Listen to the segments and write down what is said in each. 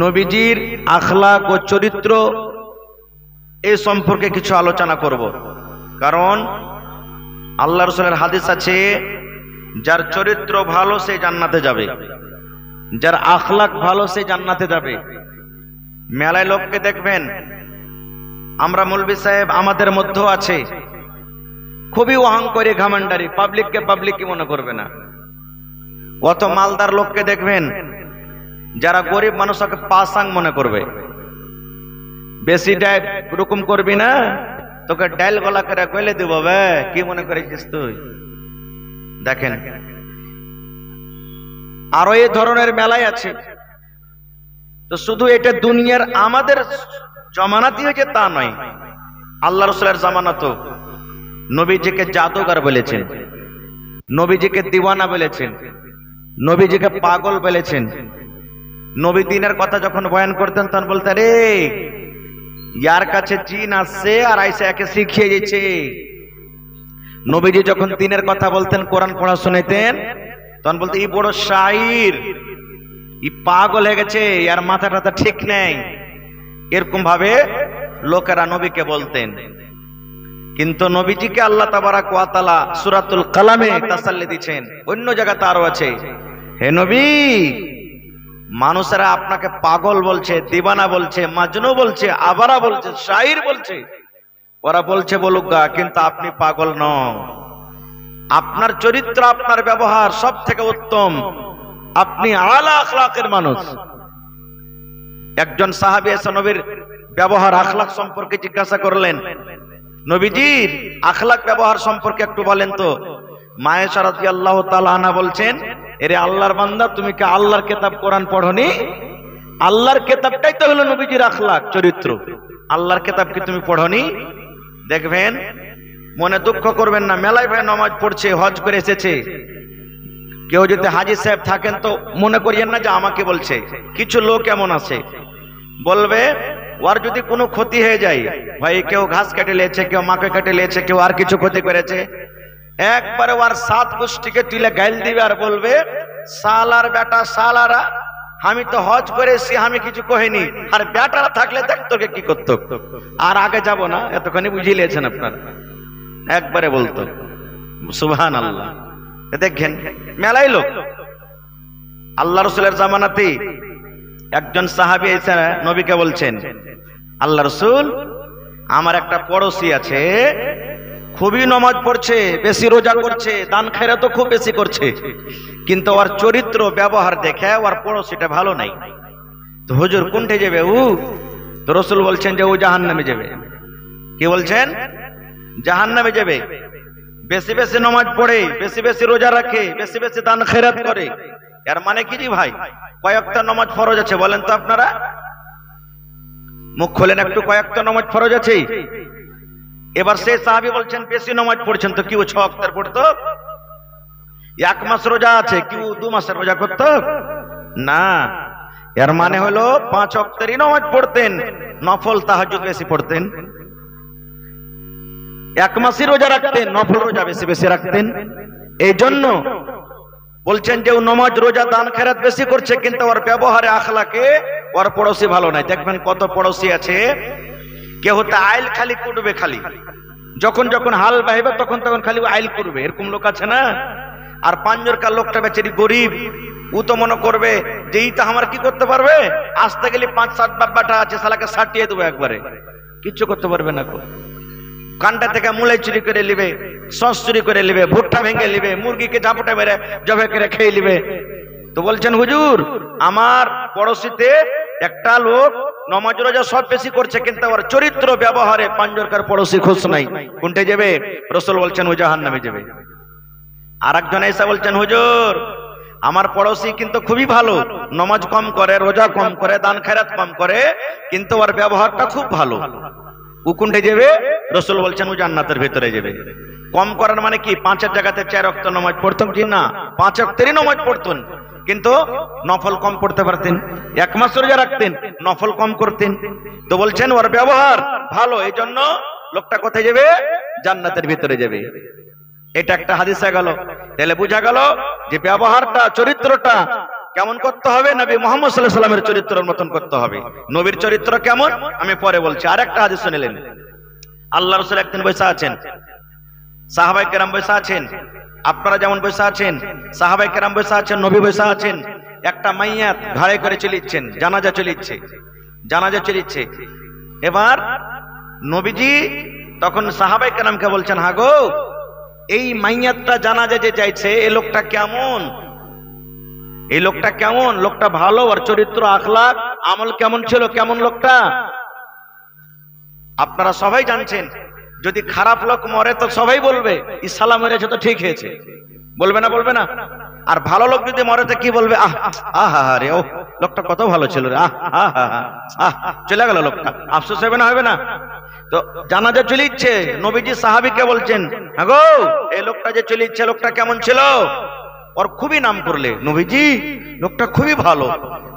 নবীজির আখলাক ও চরিত্র এই সম্পর্কে কিছু আলোচনা করব। কারণ আল্লাহ রাসূলের হাদিস আছে, যার চরিত্র ভালো সে জান্নাতে যাবে, যার আখলাক ভালো সে জান্নাতে যাবে। মেলায় লোককে দেখবেন, আমরা মৌলভী সাহেব আমাদের মধ্যেও আছে, খুবই অহংকারী ঘামান্ডারি, পাবলিককে পাবলিকই মনে করবে না। কত মালদার লোককে দেখবেন যারা গরিব মানুষকে পাসাং মনে করবে। বেশি ডাইল রকম করবি না, তোকে ডাইল গলা করে গলে দিব, কি মনে করেছিস তুই? দেখেন, আরো এই ধরনের মেলায় আছে। তো শুধু এটা দুনিয়ার আমাদের জমানাতি হয়েছে তা নয়, আল্লাহ রাসূলের জামানাতো নবীজিকে জাদুকর বলেছেন, নবীজিকে দিওয়ানা বলেছেন, নবীজিকে পাগল বলেছেন। নবী দিনের কথা যখন বয়ান করতেন তখন বলতেন, রে ইয়ার কাছে জিন আসছে আর আইসা একে শিখিয়ে দিয়েছে। নবীজি যখন দিনের কথা বলতেন, কোরআন পড়া শুনাইতেন, তখন বলতে এই বড় শাইর, ই পাগল হয়ে গেছে, আর মাথা টাথা ঠিক নেই, এরকম ভাবে লোকেরা নবীকে বলতেন। কিন্তু নবীজিকে আল্লাহ তাবারাক ওয়া তাআলা সূরাতুল কালামে তাসাল্লি দিয়েছেন, অন্য জায়গাতে আরো আছে, হে নবী, মানুষেরা আপনাকে পাগল বলছে, দিবানা বলছে, মাজনু বলছে, আবারা বলছে, শাইর বলছে, ওরা বলছে বলুক গা, কিন্তু আপনি পাগল নন। আপনার চরিত্র, আপনার ব্যবহার সব থেকে উত্তম, আপনি আলা আখলাকের মানুষ। একজন সাহাবী এসে নবীর ব্যবহার আখলাক সম্পর্কে জিজ্ঞাসা করলেন, নবীজির আখলাক ব্যবহার সম্পর্কে একটু বলেন তো। মা আয়েশা রাদিয়াল্লাহু তাআলা আনহা বলছেন, এরে আল্লাহর বান্দা, তুমি কি আল্লাহর কিতাব কোরআন পড়নি? আল্লাহর কিতাবটাই তো হলো নবীজির আখলাক চরিত্র। আল্লাহর কিতাব কি তুমি পড়নি? দেখবেন, মনে দুঃখ করবেন না, মেলায় ভাই নামাজ পড়ছে, হজ করে এসেছে, কেউ যদি হাজী সাহেব থাকেন তো মনে করিয়েন না যে আমাকে বলছে। কিছু লোক এমন আছে, বলবে ওর যদি কোনো ক্ষতি হয়ে যায়, ভাই কেউ ঘাস কেটে লিয়েছে, কেউ মাকে কেটে লিয়েছে, কেউ আর কিছু ক্ষতি করেছে, একবারে ওর সাত গোষ্ঠীকে তুলে গাইল দিবে আর বলবে, সালার বেটা সালারা, আমি তো হজ করেছি, আমি কিছু কহিনি, আর বেটারা থাকলে দেখ তোকে কি করতো। আর আগে যাব না, এতখানি বুঝিয়ে নিয়েছেন আপনারা, একবারে বলতো। সুবহানাল্লাহ। দেখেন মেলাই লোক। আল্লাহ রাসূলের জামানাতে একজন সাহাবী এসে নবীকে বলছেন, আল্লাহ রাসূল, আমার একটা পড়োশী আছে, খুবই নামাজ পড়ছে, বেশি রোজা করছে, দান খেরাতও খুব বেশি করছে, কিন্তু ওর চরিত্র ব্যবহার দেখে ওর পড়োশীটা ভালো নাই। তো হুজুর কোনটা যাবে ও? তো রাসূল বলছেন যে ও জাহান্নামে যাবে। কি বলছেন? জাহান্নামে যাবে। বেশি বেশি নামাজ পড়ে, বেশি বেশি রোজা রাখে, বেশি বেশি দান খেরাত করে, এর মানে কি জি ভাই? কয়েকটা নামাজ ফরজ আছে, বলেন তো আপনারা, মুখ খোলেন একটু, কয়েকটা নামাজ ফরজ আছে। এবার সেই সাহাবী বলছেন বেশি নামাজ পড়ছেন, তো কি ও 6 ওয়াক্তের পড়তো? 1 মাস রোজা আছে, কি ও 2 মাসের রোজা করতো? না, এর মানে হলো 5 ওয়াক্তেরই নামাজ পড়তেন, নফল তাহাজ্জুদ বেশি পড়তেন। 1 মাসই রোজা রাখতেন, নফল রোজা বেশি বেশি রাখতেন। এই জন্য বলছেন যে ও নামাজ রোজা দান খেরাত বেশি করছে, কিন্তু ওর ব্যবহারে আখলাকে ওর পড়োশী ভালো নাই। দেখবেন কত পড়োশী আছে, কেউ হতে আইল খালি কুটবে, খালি যখন যখন হাল বাহিবে তখন তখন খালি আইল করবে, এরকম লোক আছে না। আর পাঞ্জরকার লোকটা বেচারি গরিব, ও তো মনে করবে যে এইটা আমার কি করতে পারবে, আসতে গেলে 5-7 বাব্বাটা আছে, শালাকে সাটিয়ে দেবো একবারে, কিচ্ছু করতে পারবে না। কানটা থেকে মুলাই চুরি করে নিবে, সস চুরি করে নিবে, ভুট্টা ভেঙে নিবে, মুরগিকে ঝাপটা মেরে জবে করে খেয়ে নিবে। তো বলছেন হুজুর, আমার পড়োশীতে একটা লোক নামাজ রোজা সব বেশি করছে, কিন্তু ওর চরিত্র ব্যবহারে পাঞ্জরকার পড়োশী খুশ নাই, কোনটা যাবে? রাসূল বলছেন ও জাহান্নামে যাবে। আর একজন এসে বলছেন, হুজুর, আমার পড়োশী কিন্তু খুবই ভালো, নামাজ কম করে, রোজা কম করে, দান খেরাত কম করে, কিন্তু ওর ব্যবহারটা খুব ভালো, ও কোনটা যাবে? রাসূল বলছেন ও জান্নাতের ভিতরে যাবে। কম করার মানে কি? 5-এর জায়গাতে 4 ওয়াক্ত নামাজ পড়তেন কি না? 5 ওয়াক্তেরই নামাজ পড়তেন, কিন্তু নফল কম পড়তে পারতেন। 1 মাস রোজা রাখতেন, নফল কম করতেন। তো বলছেন ওর ব্যবহার ভালো, এই জন্য লোকটা কোথায় যাবে? জান্নাতের ভিতরে যাবে। এটা একটা হাদিস গেল। তাহলে বোঝা গেল যে ব্যবহারটা, চরিত্রটা কেমন করতে হবে? নবী মুহাম্মদ সাল্লাল্লাহু আলাইহি ওয়াসাল্লামের চরিত্রের মতন করতে হবে। নবীর চরিত্র কেমন আমি পরে বলছি। আরেকটা হাদিস শুনলেন, আল্লাহ রাসূল একদিন বসে আছেন, সাহাবায়ে কেরাম বসে আছেন, আপনারা যেমন বসে আছেন, সাহাবায়ে কেরাম বসে আছেন, নবী বসে আছেন। একটা মাইয়াত ঘাড়ে করে চলিচ্ছেন, জানাজা চলিচ্ছে। এবার নবীজি তখন সাহাবায়ে কেরামকে বলছেন, হা গো, এই মাইয়াতটা জানাজা যে যাইছে, এই লোকটা কেমন? এই লোকটা কেমন? লোকটা ভালো, আর চরিত্র আখলাক আমল কেমন ছিল? কেমন লোকটা? আপনারা সবাই জানছেন, যদি খারাপ লোক মরে তো সবাই বলবে ইসালা মেরেছে তো ঠিক হয়েছে, বলবে না? আর ভালো লোক যদি মরে তো কি বলবে? আহা রে, ও লোকটা কত ভালো ছিল রে, চলে গেল লোকটা, আফসোস হবে না? তো জানাজা চলিচ্ছে, নবীজি সাহাবীকে বলছেন, হ্যাঁ গো, এই লোকটা যে চলিচ্ছে, লোকটা কেমন ছিল? ওর খুবই নাম করলে, নবীজি লোকটা খুবই ভালো,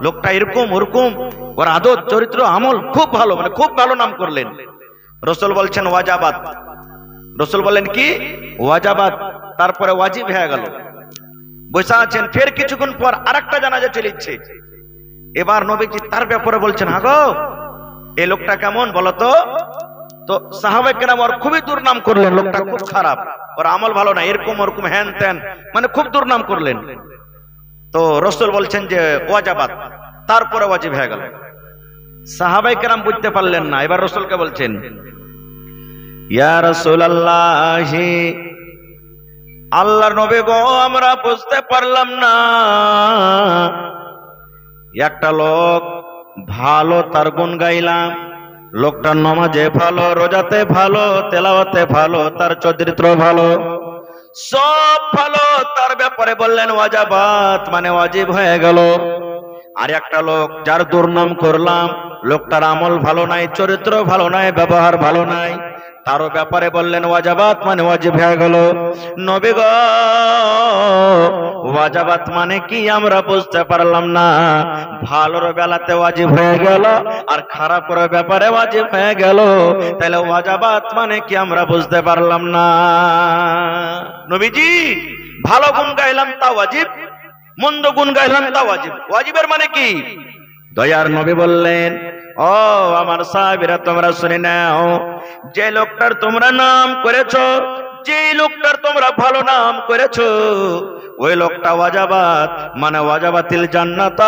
লোকটা এরকম ওরকম, ওর আদত চরিত্র আমল খুব ভালো, মানে খুব ভালো নাম করলেন। রাসূল বলছেন ওয়াজাবাত। রাসূল বলেন কি? ওয়াজাবাত, তারপরে ওয়াজিব হয়ে গেল। বসে আছেন, ফের কিছুক্ষণ পর আরেকটা জানাজা চলিচ্ছে। এবার নবীজি তার ব্যাপারে বলছেন, হ্যাঁ গো, এই লোকটা কেমন বলো তো? তো সাহাবায়ে কেরাম ওর খুবই দুর্নাম করলেন, লোকটা খুব খারাপ, ওর আমল ভালো না, এরকম ওরকম হ্যান ত্যান, মানে খুব দুর্নাম করলেন। তো রাসূল বলছেন যে ওয়াজাবাত, তারপরে ওয়াজিব হয়ে গেল। সাহাবায়ে কেরাম বুঝতে পারলেন না, এবার রাসূলকে বলছেন, ইয়া রাসূলুল্লাহ, আল্লাহর নবী গো, আমরা বুঝতে পারলাম না, একটা লোক ভালো, তার গুণ গাইলাম, লোকটা নামাজে ভালো, রোজাতে ভালো, তেলাওয়াতে ভালো, তার চরিত্র ভালো, সব ভালো, তার ব্যাপারে বললেন ওয়াজাবাত, মানে ওয়াজিব হয়ে গেল। আর একটা লোক যার দুর্নাম করলাম, লোকটার আমল ভালো নাই, চরিত্র ভালো নাই, ব্যবহার ভালো নাই, তারও ব্যাপারে বললেন ওয়াজাবাত, মানে ওয়াজিব হয়ে গেল। নবী গো, ওয়াজাবাত মানে কি আমরা বুঝতে পারলাম না। ভালোর বেলাতে ওয়াজিব হয়ে গেল, আর খারাপের ব্যাপারে ওয়াজিব হয়ে গেল, তাহলে ওয়াজাবাত মানে কি আমরা বুঝতে পারলাম না। নবীজি ভালো গুণ গাইলাম তা ওয়াজিব, মন্দ গুণ গাইলাম তা ওয়াজিব। ওয়াজিবের মানে কি? দয়ার নবী বললেন, ও আমার সাহাবীরা, তোমরা শুনে নাও, যে লোকটার তোমরা নাম করেছো, যে লোকটার তোমরা ভালো নাম করেছো, ওই লোকটা ওয়াজাবাত, মানে ওয়াজাবাতিল জান্নাত,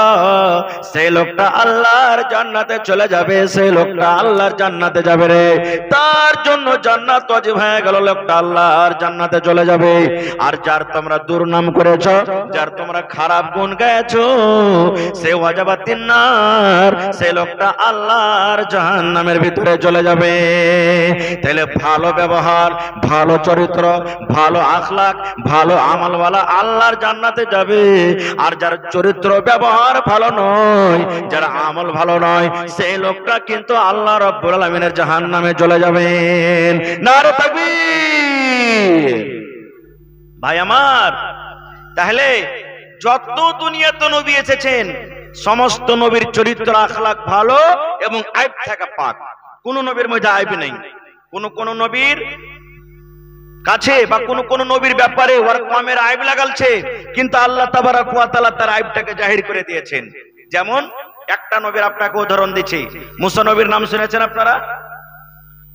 সেই লোকটা আল্লাহর জান্নাতে চলে যাবে, সেই লোকটা আল্লাহর জান্নাতে যাবে রে, তার জন্য জান্নাত ওয়াজিব হয়ে গেল, লোকটা আল্লাহর জান্নাতে চলে যাবে। আর যার তোমরা দুর্নাম করেছো, যার তোমরা খারাপ গুণ গাইছো, সে ওয়াজাবাতিন নার, সেই লোকটা আল্লাহর জাহান্নামের ভিতরে চলে যাবে। তাহলে ভালো ব্যবহার, ভালো চরিত্র, ভালো আখলাক, ভালো আমলওয়ালা আল্লাহর জান্নাতে যাবে। আর যার চরিত্র ব্যবহার ভালো নয়, যার আমল ভালো নয়, সেই লোকটা কিন্তু আল্লাহ রাব্বুল আলামিনের জাহান্নামে চলে যাবেন। নারে তাকবীর। ভাই আমার, তাহলে যত দুনিয়াতে নবী এসেছেন, সমস্ত নবীর চরিত্র আখলাক ভালো এবং আইব থেকে পাক, কোন নবীর মধ্যে আইব নেই। কোন নবীর কাছে বা কোন নবীর ব্যাপারে ওর কমের আইব লাগালছে, কিন্তু আল্লাহ তাবারাক ওয়া তাআলা তার আইবটাকে জাহির করে দিয়েছেন। যেমন একটা নবীর আপনাকে উদাহরণ দিচ্ছি, মুসা নবীর নাম শুনেছেন আপনারা?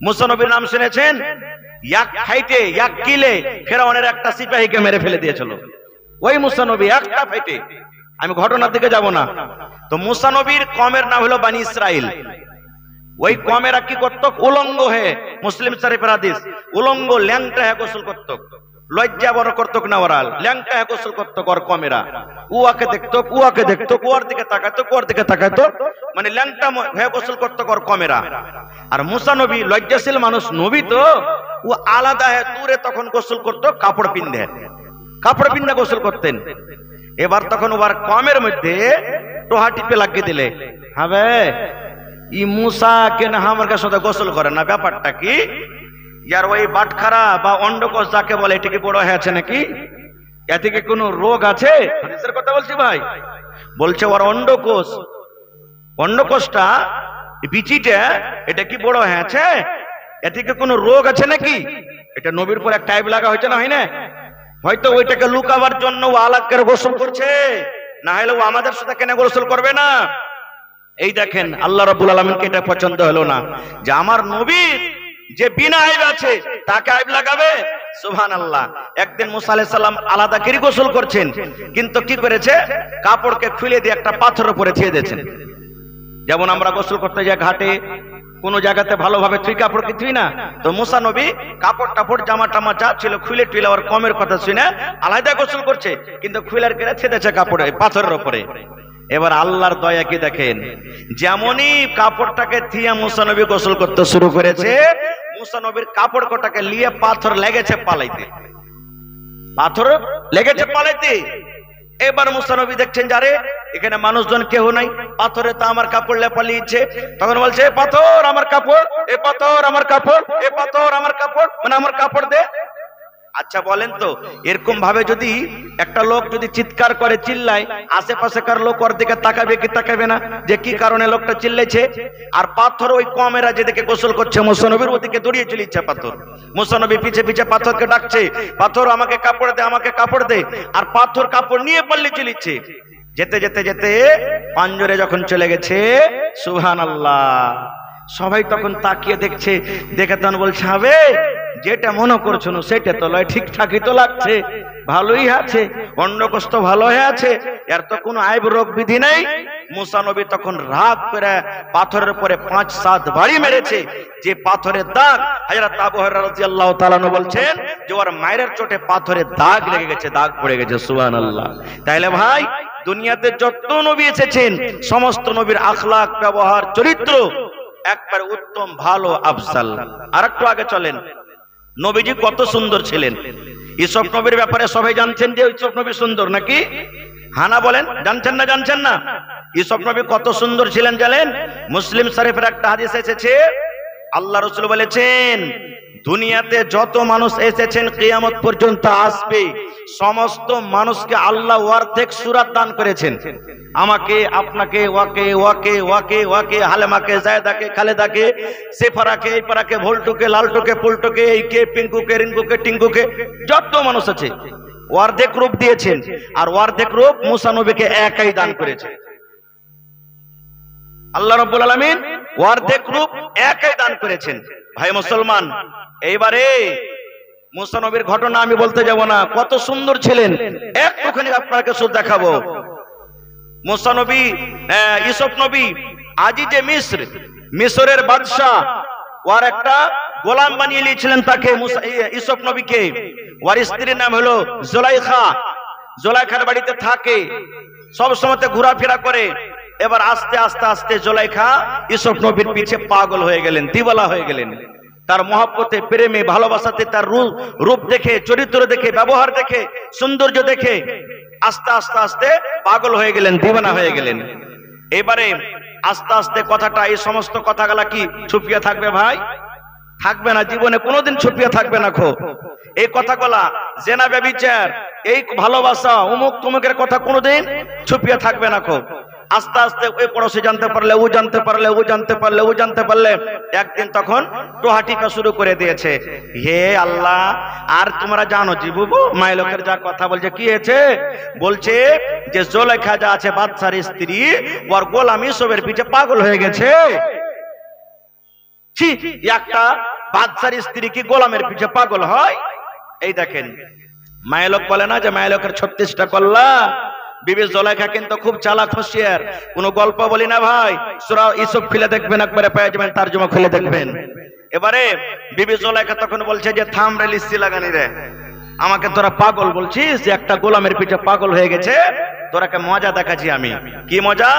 মুসা নবীর নাম শুনেছেন? এক ফাইটে, এক কিলে ফেরাউনের একটা সিপাহীকে মেরে ফেলে দিয়েছিল ওই মুসা নবী, একটা ফাইটে। আমি ঘটনার দিকে যাব না। তো মুসা নবীর কমের নাম হলো বানি ইসরাইল। ওই কমেরা কি করত? উলঙ্গ হয়ে, মুসলিম শরীফের হাদিস, উলঙ্গ ল্যাংটা হয়ে গোসল করত, লজ্জা বড় করত না, ওরা ল্যাংটা হয়ে গোসল করত। ওর কমেরা উয়াকে দেখতো, উয়াকে দেখতো, কুয়ার দিকে তাকাতো, কুয়ার দিকে তাকাতো, মানে ল্যাংটা হয়ে গোসল করত ওর কমেরা। আর মুসা নবী লজ্জাশীল মানুষ, নবী তো, ও আলাদা হয়ে দূরে তখন গোসল করত, কাপড় পিন্ধে গোসল করতেন। এবার তখন ওর কমের মধ্যে টোহা টিপে লাগিয়ে দিলে, হবে ই মুসা কেন আমার সাথে গোসল করে না, ব্যাপারটা কি? ইয়ার ওই বাটখারা বা অন্ডকোষ যাকে বলে, এটা কি বড় হয়েছে নাকি? এতে কি কোনো রোগ আছে? হাদিসের কথা বলছি ভাই। বলছে ওর অন্ডকোষটা, বিচিটা, এটা কি বড় হয়েছে? এতে কি কোনো রোগ আছে নাকি? এটা নবীর পর এক টাইপ লাগা হয়েছে না, হয় না? হয়তো ওইটাকে লুকাবার জন্য ও আলাদা করে গোসল করছে, না হলে ও আমাদের সাথে কেন গোসল করবে না? এই দেখেন আল্লাহ রাব্বুল আলামিনকে এটা পছন্দ হলো না যে আমার নবীর যে বিনা আইব আছে তাকে আইব লাগাবে। সুবহানাল্লাহ। একদিন মুসা আলাইহিস সালাম আলাদা করে গোসল করছেন, কিন্তু কি করেছে, কাপড়কে খুলে দিয়ে একটা পাথরের উপরে ছেড়ে দিয়েছেন। যেমন আমরা গোসল করতে যাই ঘাটে, কোন জায়গাতে ভালোভাবে তুই কাপড় কি তুই না, তো মুসা নবী কাপড় টাপড় জামা টামা যা ছিল খুলে টুলে আর কমের কথা শুনে আলাদা গোসল করছে, কিন্তু খুলের কেড়ে ছেড়েছে কাপড়ে পাথরের উপরে। এবার আল্লাহর দয়া কি দেখেন, যেমনই কাপড়টাকে থিয়া মুসা নবী গোসল করতে শুরু করেছে, মুসা নবীর কাপড় কোটাকে লিয়ে পাথর লেগেছে পালাইতে, পাথর লেগেছে পালাইতে। এবার মুসা নবী দেখছেন যারে এখানে মানুষজন কেউ নাই, পাথরে তা আমার কাপড় পালিয়েছে। তখন বলছে পাথর আমার কাপড়, এ পাথর আমার কাপড়, এ পাথর আমার কাপড়, মানে আমার কাপড় দে। আচ্ছা বলেন তো, এরকম ভাবে যদি একটা লোক যদি চিৎকার করে চিল্লায়, আশেপাশেকার লোক ওর দিকে তাকাবে কি তাকাবে না, যে কি কারণে লোকটা চিল্লাইছে? আর পাথর ওই কমেরা যেদিকে গোসল করছে মুসা নবীর ওদিকে দৌড়িয়ে চলে যাচ্ছে পাথর। মুসা নবী পিছে পিছে পাথরকে ডাকছে, পাথর আমাকে কাপড় দে, আমাকে কাপড় দে। আর পাথর কাপড় নিয়ে পাল্লে চলিচ্ছে। যেতে যেতে যেতে পাঞ্জরে যখন চলে গেছে, সুবহানাল্লাহ, সবাই তখন তাকিয়ে দেখছে, দেখে তখন বলছে হবে যেটা মনে করছো না সেটা তো লয়, ঠিকঠাকই তো লাগছে, ভালোই আছে, অন্য কষ্ট ভালো হয়ে আছে, এর তো কোনো আইব রোগ বিধি নেই। মুসা নবী তখন রাগ করে পাথরের উপরে 5-7 বাড়ি মেরেছে, যে পাথরের দাগ হযরত আবু হুরায়রা রাদিয়াল্লাহু তাআলা আনহু বলছেন যে ওর মায়ের চোটে পাথরের দাগ লেগে গেছে, দাগ পড়ে গেছে। সুবহানাল্লাহ। তাইলে ভাই দুনিয়াতে যত নবী এসেছেন সমস্ত নবীর আখলাক, ব্যবহার, চরিত্র একবার উত্তম, ভালো, আফজাল। আর একটু আগে চলেন, নবীজি কত সুন্দর ছিলেন। ইসব নবীর ব্যাপারে সবাই জানছেন যে ইসব নবী সুন্দর নাকি? হানা বলেন, জানছেন না? জানছেন না? ইসব নবী কত সুন্দর ছিলেন জানেন? মুসলিম শরীফের একটা হাদিস এসেছে, আল্লাহ রাসূল বলেছেন দুনিয়াতে যত মানুষ এসেছেন কিয়ামত পর্যন্ত আসবে, সমস্ত মানুষকে আল্লাহ অর্ধেক সূরা দান করেছেন। আমাকে, আপনাকে, ওয়াকে ওয়াকে ওয়াকে ওয়াকে, হালেমাকে, জায়দাকে, খালেদাকে, সেফারাকে, এই পারাকে, ভোল্টুকে, লালটুকে, পুলটুকে, এইকে, পিঙ্কুকে, রিঙ্কুকে, টিঙ্কুকে, যত মানুষ আছে অর্ধেক রূপ দিয়েছেন। আর অর্ধেক রূপ মুসা নবীকে একাই দান করেছেন। আল্লাহ রাব্বুল আলামিন অর্ধেক রূপ একাই দান করেছেন। ভাই মুসলমান, এইবারে মুসা নবীর ঘটনা আমি বলতে যাব না, কত সুন্দর ছিলেন, একটুখানি আপনাকে শুধু দেখাবো। মুসা নবী, ইউসুফ নবী আজিজে মিস্র, মিশরের বাদশা ওর একটা গোলাম বানিয়ে নিয়েছিলেন তাকে, ইউসুফ নবীকে। ওর স্ত্রীর নাম হলো জুলাইখা। জুলাইখার বাড়িতে থাকে, সব সময় ঘোরাফেরা করে। এবার আস্তে আস্তে আস্তে জুলাইখা ইউসুফ নবীর পিছে পাগল হয়ে গেলেন, দিওয়ালা হয়ে গেলেন। তার মহব্বতে, প্রেমে, ভালোবাসাতে, তার রূপ দেখে, চরিত্র দেখে, ব্যবহার দেখে, সৌন্দর্য দেখে আস্তে আস্তে আস্তে পাগল হয়ে গেলেন, দিওয়ানা হয়ে গেলেন। এবারে আস্তে আস্তে কথাটা, এই সমস্ত কথাগুলা কি ছুপিয়ে থাকবে ভাই? থাকবে না, জীবনে কোনোদিন ছুপিয়ে থাকবে না। এই কথাগুলা, জেনা, ব্যভিচার, এই ভালোবাসা, অমুক তমুকের কথা কোনোদিন ছুপিয়ে থাকবে না। আস্তে আস্তে ওই পড়োশি জানতে পারলে, ও জানতে পারলে, ও জানতে পারলে, ও জানতে পারলে, একদিন তখন টোহাটিকা শুরু করে দিয়েছে। হে আল্লাহ, আর তোমরা জানো জীবু মাই লোকের যা কথা বলছে, কি হয়েছে? বলছে যে জুলাইখা যা আছে বাদশার স্ত্রী, ওর গোলাম ইউসুফের পিছে পাগল হয়ে গেছে। একটা বাদশার স্ত্রী কি গোলামের পিছে পাগল হয়? এই দেখেন, মায়েলোক বলে না যে মায়েলোকের 36টা কল্লা। বিবি জুলাইখা কিন্তু খুব চালাক, হোশিয়ার। কোন গল্প বলি না ভাই, সূরা ইউসুফ খুলে দেখবেন, একবারে পেয়ে যাবেন, তারজমা খুলে দেখবেন। এবারে বিবি জুলাইখা তখন বলছে যে থাম রে লিস্সি লাগানি রে, আমাকে তোরা পাগল বলছিস, যে একটা গোলামের পিছে পাগল হয়ে গেছে, তোরাকে মজা দেখাচ্ছি আমি। কি মজা?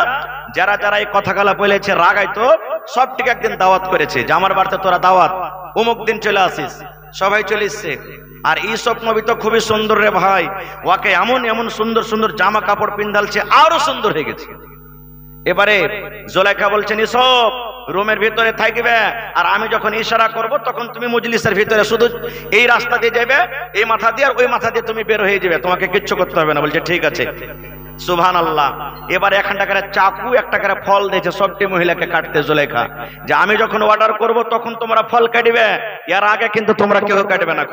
যারা যারা এই কথাগুলা বলেছে রাগাইতো, সবটিকে একদিন দাওয়াত করেছে যে আমার বাড়িতে তোরা দাওয়াত, অমুক দিন চলে আসিস। সবাই চলে এসছে। আর ইউসুফ নবী তো খুবই সুন্দর রে ভাই, ওকে এমন এমন সুন্দর সুন্দর জামা কাপড় পিন্দালছে, আরো সুন্দর হয়ে গেছে। এবারে জুলাইখা বলছেন ইউসুফ রুমের ভিতরে থাকবে, আর আমি যখন ইশারা করব তখন তুমি মজলিসের ভিতরে শুধু এই রাস্তা দিয়ে যাবে, এই মাথা দিয়ে আর ওই মাথা দিয়ে তুমি বের হয়ে যাবে, তোমাকে কিচ্ছু করতে হবে না। বলছে ঠিক আছে। সুবহানাল্লাহ। এবার একটা করে চাকু, একটা করে ফল দিয়েছে সবটি মহিলাকে কাটতে জুলাইখা, যে আমি যখন অর্ডার করব তখন তোমরা ফল কাটবে, এর আগে কিন্তু তোমরা কেউ কাটবে না।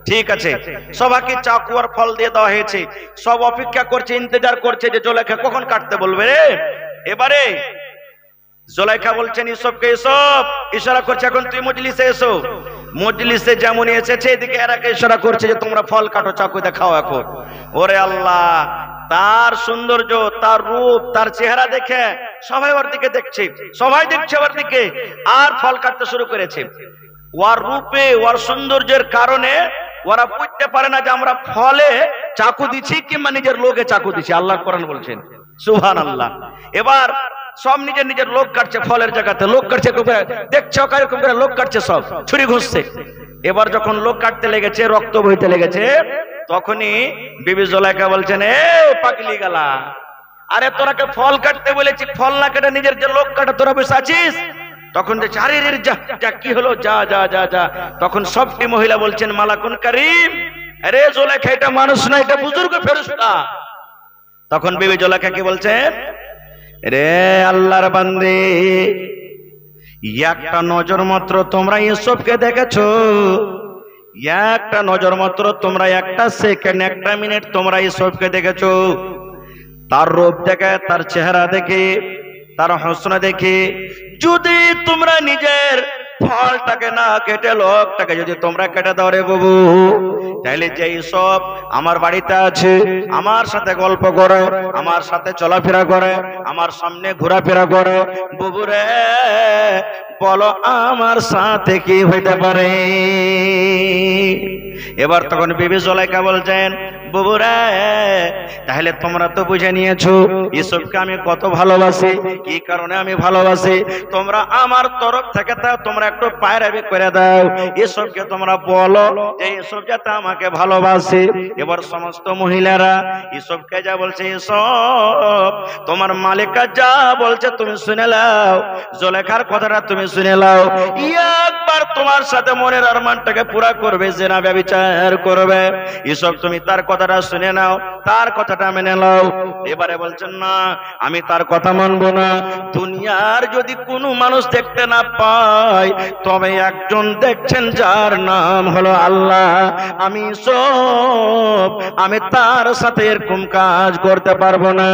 ঠিক আছে, সবাইকে চাকু আর ফল দিয়ে দেওয়া হয়েছে, সব অপেক্ষা করছে, ইন্তজার করছে যে জুলেখা কখন কাটতে বলবে রে। এবারে জুলেখা বলছেন ইউসুফকে, ইউসুফ ইশারা করছে এখন তুই মজলিসে এসো। মজলিসে যেমন এসেছে এদিকে এরাকে ইশারা করছে যে তোমরা ফল কাটো, চাকু দেখাও এখন। ওরে আল্লাহ, তার সৌন্দর্য, তার রূপ, তার চেহারা দেখে সবাই ওর দিকে দেখছে, সবাই দেখছে ওর দিকে, আর ফল কাটতে শুরু করেছে। ওর রূপে, ওর সৌন্দর্যের কারণে ওরা বুঝতে পারে না যে আমরা ফলে চাকু দিচ্ছি কিংবা নিজের লোকে চাকু দিচ্ছি। আল্লাহ কোরআন বলছেন, সুবহানাল্লাহ। এবার সব নিজের নিজের লোক কাটছে, ফলের জায়গাতে লোক কাটছে, দেখছে এরকম করে লোক কাটছে, সব ছুরি ঘুষছে। এবার যখন লোক কাটতে লেগেছে, রক্ত বইতে লেগেছে, তখনই বিবি জুলেখা বলছেন, এ পাগলি গালা, আরে তোরাকে ফল কাটতে বলেছি, ফল না কেটে নিজের যে লোক কাটা তোরা বসে আছিস। তখন দেখছে আরে রে, যা যা, কি হলো, যা যা যা যা। তখন সবটি মহিলা বলছেন, মালাকুন কারীম, আরে জুলেখা এটা মানুষ না, এটা বুজুর্গ ফেরেশতা। তখন বিবি জুলেখা কি বলছেন, রে আল্লাহর বান্দে, একটা নজর মাত্র তোমরা ইউসুফকে দেখেছো, একটা নজর মাত্র তোমরা, একটা সেকেন্ড, একটা মিনিট তোমরা ইউসুফকে দেখেছো। তার রূপ দেখে, তার চেহারা দেখে, তার হোসনা দেখে যদি তোমরা নিজের ফলটাকে না কেটে লোকটাকে যদি তোমরা কেটে দাও রে বাবু, তাহলে যে সব আমার বাড়িতে আছে, আমার সাথে গল্প করে, আমার সাথে চলাফেরা করে, আমার সামনে ঘোরাফেরা করে, বাবু রে বলো আমার সাথে কি হইতে পারে। এবার তখন বিবি জুলেখা বলছেন, বাবু রে তাহলে তোমরা তো বুঝে নিয়েছো ইউসুফকে আমি কত ভালোবাসি, কি কারণে আমি ভালোবাসি। তোমরা আমার তরফ থেকে তা তোমরা একটু পায়রাবি করে দাও, ইউসুফকে তোমরা বলো যে ইউসুফ যাতে আমাকে ভালোবাসে। এবার সমস্ত মহিলারা ইউসুফকে যা বলছে, ইউসুফ তোমার মালিকা যা বলছে তুমি শুনে নাও, জুলেখার কথাটা তুমি শুনে নাও, একবার তোমার সাথে মনের আরমানটাকে পুরা করবে, জেনা ব্যভিচার করবে। ইউসুফ তুমি তার কথাটা শুনে নাও, তার কথাটা মেনে নাও। এবারে বলছেন না, আমি তার কথা মানবো না। দুনিয়ার যদি কোনো মানুষ দেখতে না পায়, তবে একজন দেখছেন যার নাম হলো আল্লাহ। আমি সব, আমি তার সাথে এরকম কাজ করতে পারবো না।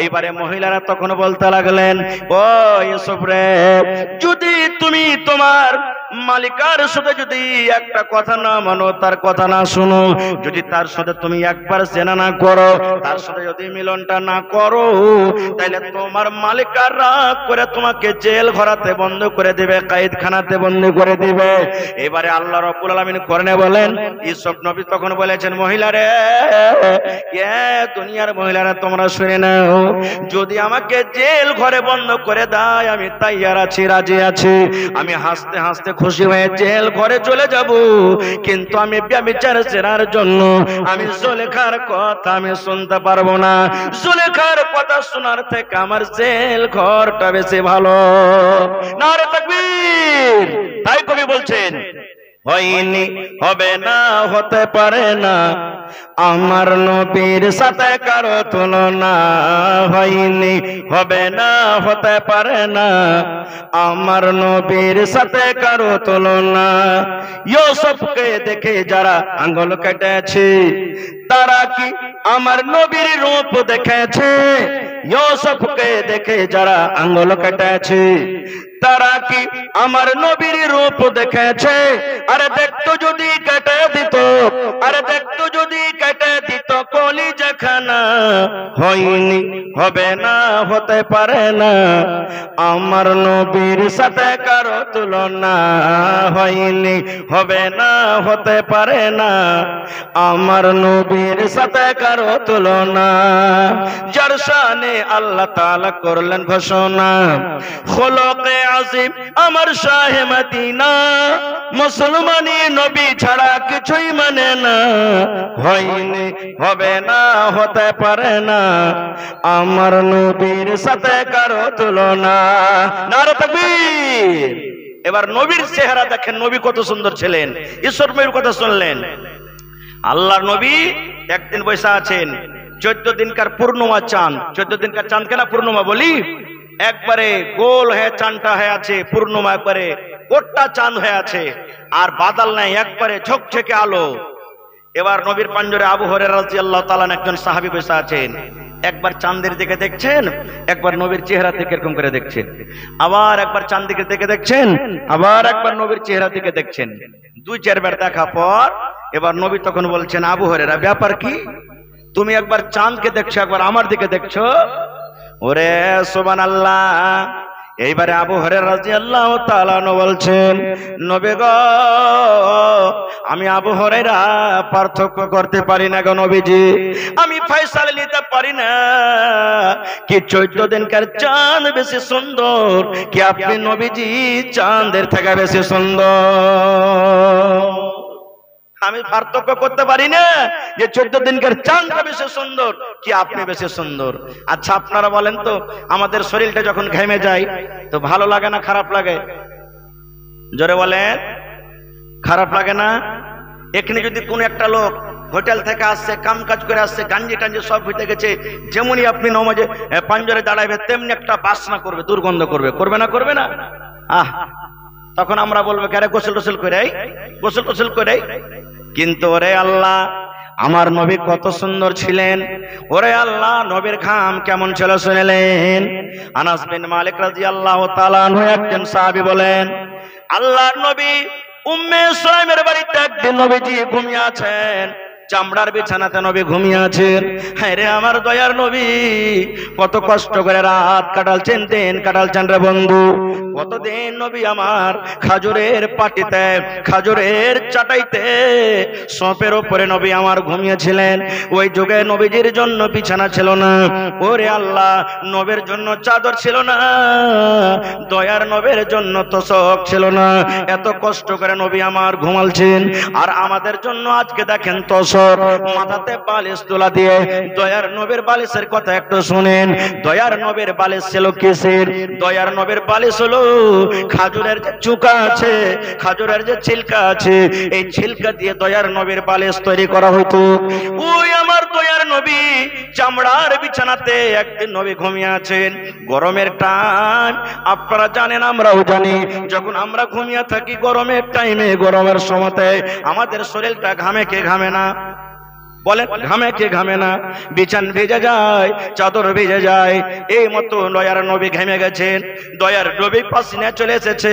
এইবারে মহিলারা তখন বলতে লাগলেন, ও ইউসুফ রে, যদি তুমি তোমার মালিকার সাথে যদি একটা কথা না মানো, তার কথা না শুনো, যদি তার সাথে তুমি একবার জেনা না করো, তার সাথে যদি মিলনটা না করো, তাহলে তোমার মালিকার রাগ করে তোমাকে জেল ঘরাতে বন্ধ করে দিবে, কায়েদখানাতে বন্ধ করে দিবে। এবারে আল্লাহ রাব্বুল আলামিন কোরআনে বলেন, ইউসুফ নবী তখন বলেছেন, মহিলারে, দুনিয়ার মহিলারা তোমরা শুনে নাও, যদি আমাকে জেল ঘরে বন্ধ করে দেয় আমি তাইয়ার আছি, রাজি আছি, আমি হাসতে হাসতে খুশি হয়ে জেল ঘরে চলে যাব, কিন্তু আমি ব্যভিচার জেনার জন্য আমি জুলেখার কথা আমি শুনতে পারবো না। জুলেখার কথা শোনার থেকে আমার জেল ঘরটা বেশি ভালো। নারে তাকবীর। তাই কবি বলছেন, হয়নি, হবে না, হতে পারে না, আমার নবীর সাথে কারো তুলনা। হয়নি, হবে না, হতে পারে না, আমার নবীর সাথে কারো তুলনা। ইউসুফকে দেখে যারা আঙ্গুল কেটেছে, তারা কি আমার নবীর রূপ দেখেছে? ইউসুফকে দেখে যারা আঙ্গুল কেটেছে, তারা কি আমার নবীর রূপ দেখেছে? আরে দেখতো যদি কেটে দিত, আরে দেখতো যদি কেটে দিত কলিজাখানা। হয়নি, হবে না, হতে পারে না, আমার নবীর সাথে কারো তুলনা। হয়নি, হবে না, হতে পারে না, আমার নবীর সাথে কারো তুলনা। যার শানে আল্লাহ তাআলা করলেন ঘোষণা, খোলকে আজিম আমার শাহে মদিনা, মুসলমানি নবী ছাড়া কিছুই মানে না। হয়নি, হবে না, হতে পারে না, আমার নবীর সাথে কারো তুলনা। নারে তাকবীর। এবার নবীর চেহারা দেখেন, নবী কত সুন্দর ছিলেন। ঈশ্বর নবীর কথা শুনলেন, আল্লাহর নবী একদিন বসে আছেন, 14 দিনকার পূর্ণিমা চাঁদ, 14 দিনকার চাঁদকে না পূর্ণিমা বলি, একবারে গোল হয়ে চাঁদটা হয়ে আছে, পূর্ণিমা একবারে গোটা চাঁদ হয়ে আছে, আর বাদল নাই, একবারে ঝকঝকে আলো। এবার নবীর পাঞ্জরে আবু হুরায়রা রাদিয়াল্লাহু তাআলা একজন সাহাবী বসে আছেন। একবার চাঁদের দিকে দেখছেন, একবার নবীর চেহারা থেকে এরকম করে দেখছেন, আবার একবার চাঁদ দিকে দেখে দেখছেন, আবার একবার নবীর চেহারা দিকে দেখছেন। দুই চারবার দেখা পর এবার নবী তখন বলছেন, আবু হুরায়রা ব্যাপার কি, তুমি একবার চাঁদকে দেখছো, একবার আমার দিকে দেখছো? ওরে সুবহানাল্লাহ। এইবারে আবু হুরায়রা রাদিয়াল্লাহু তাআলা আনহু বলছেন, নবী গো, আমি আবু হুরায়রা পার্থক্য করতে পারি না গো নবীজি, আমি ফয়সালা নিতে পারি না কি 14 দিনকার চাঁদ বেশি সুন্দর, কি আপনি নবীজি চাঁদের থেকে বেশি সুন্দর। আমি পার্থক্য করতে পারি না যে 14 দিনকার চাঁদটা বেশি সুন্দর কি আপনি বেশি সুন্দর। আচ্ছা আপনারা বলেন তো, আমাদের শরীরটা যখন ঘেমে যায় তো ভালো লাগে না খারাপ লাগে? জোরে বলেন, খারাপ লাগে না? এখানে যদি কোন একটা লোক হোটেল থেকে আসছে, কাম কাজ করে আসছে, গাঞ্জি টাঞ্জি সব হইতে গেছে, যেমনই আপনি নমাজে পাঞ্জরে দাঁড়াবে তেমনি একটা বাসনা করবে, দুর্গন্ধ করবে, করবে না? করবে না? তখন আমরা বলবো কে গোসল টোসল করে, গোসল টোসল করে। কিন্তু ওরে আল্লাহ, আমার নবী কত সুন্দর ছিলেন, ওরে আল্লাহ নবীর ঘাম কেমন ছিল শুনলেন? আনাস বিন মালিক রাদিয়াল্লাহু তাআলা আনহু একজন সাহাবী বলেন, আল্লাহর নবী উম্মে সুলাইমের বাড়িতে একদিন নবীজি ঘুমিয়ে আছেন, চামড়ার বিছানাতে নবী ঘুমিয়ে আছেন। হ্যাঁ রে আমার দয়ার নবী কত কষ্ট করে রাত কাটালছেন, দিন কাটালছেন রে বন্ধু। কতদিন নবী আমার খাজুরের পাটিতে, খাজুরের চাটাইতে, সপের উপরে নবী আমার ঘুমিয়েছিলেন। ওই যুগে নবীজির জন্য বিছানা ছিল না, ওরে আল্লাহ নবীর জন্য চাদর ছিল না, দয়ার নবীর জন্য তোশক ছিল না। এত কষ্ট করে নবী আমার ঘুমালছেন, আর আমাদের জন্য আজকে দেখেন তোশক, মাথাতে বালিশ তোলা দিয়ে। দয়ার নবীর বালিশের কথা একটু শুনেন। দয়ার নবীর বালিশ ছিল কিসের? দয়ার নবীর বালিশ হলো খাজুরের যে চুকা আছে, খাজুরের যে ছিলকা আছে, এই ছিলকা দিয়ে দয়ার নবীর বালিশ তৈরি করা হতো। ওই আমার দয়ার নবী চামড়ার বিছানাতে একদিন নবী ঘুমিয়ে আছেন। গরমের টাইম, আপনারা জানেন আমরাও জানি, যখন আমরা ঘুমিয়ে থাকি গরমের টাইমে, গরমের সময়তে আমাদের শরীরটা ঘামে কে ঘামে না? বলেন ঘামে কে ঘামে না? বিছান ভিজে যায়, চাদর ভিজে যায়। এই মতো দয়ার নবী ঘেমে গেছেন। দয়ার নবী পাসিনা চলে এসেছে।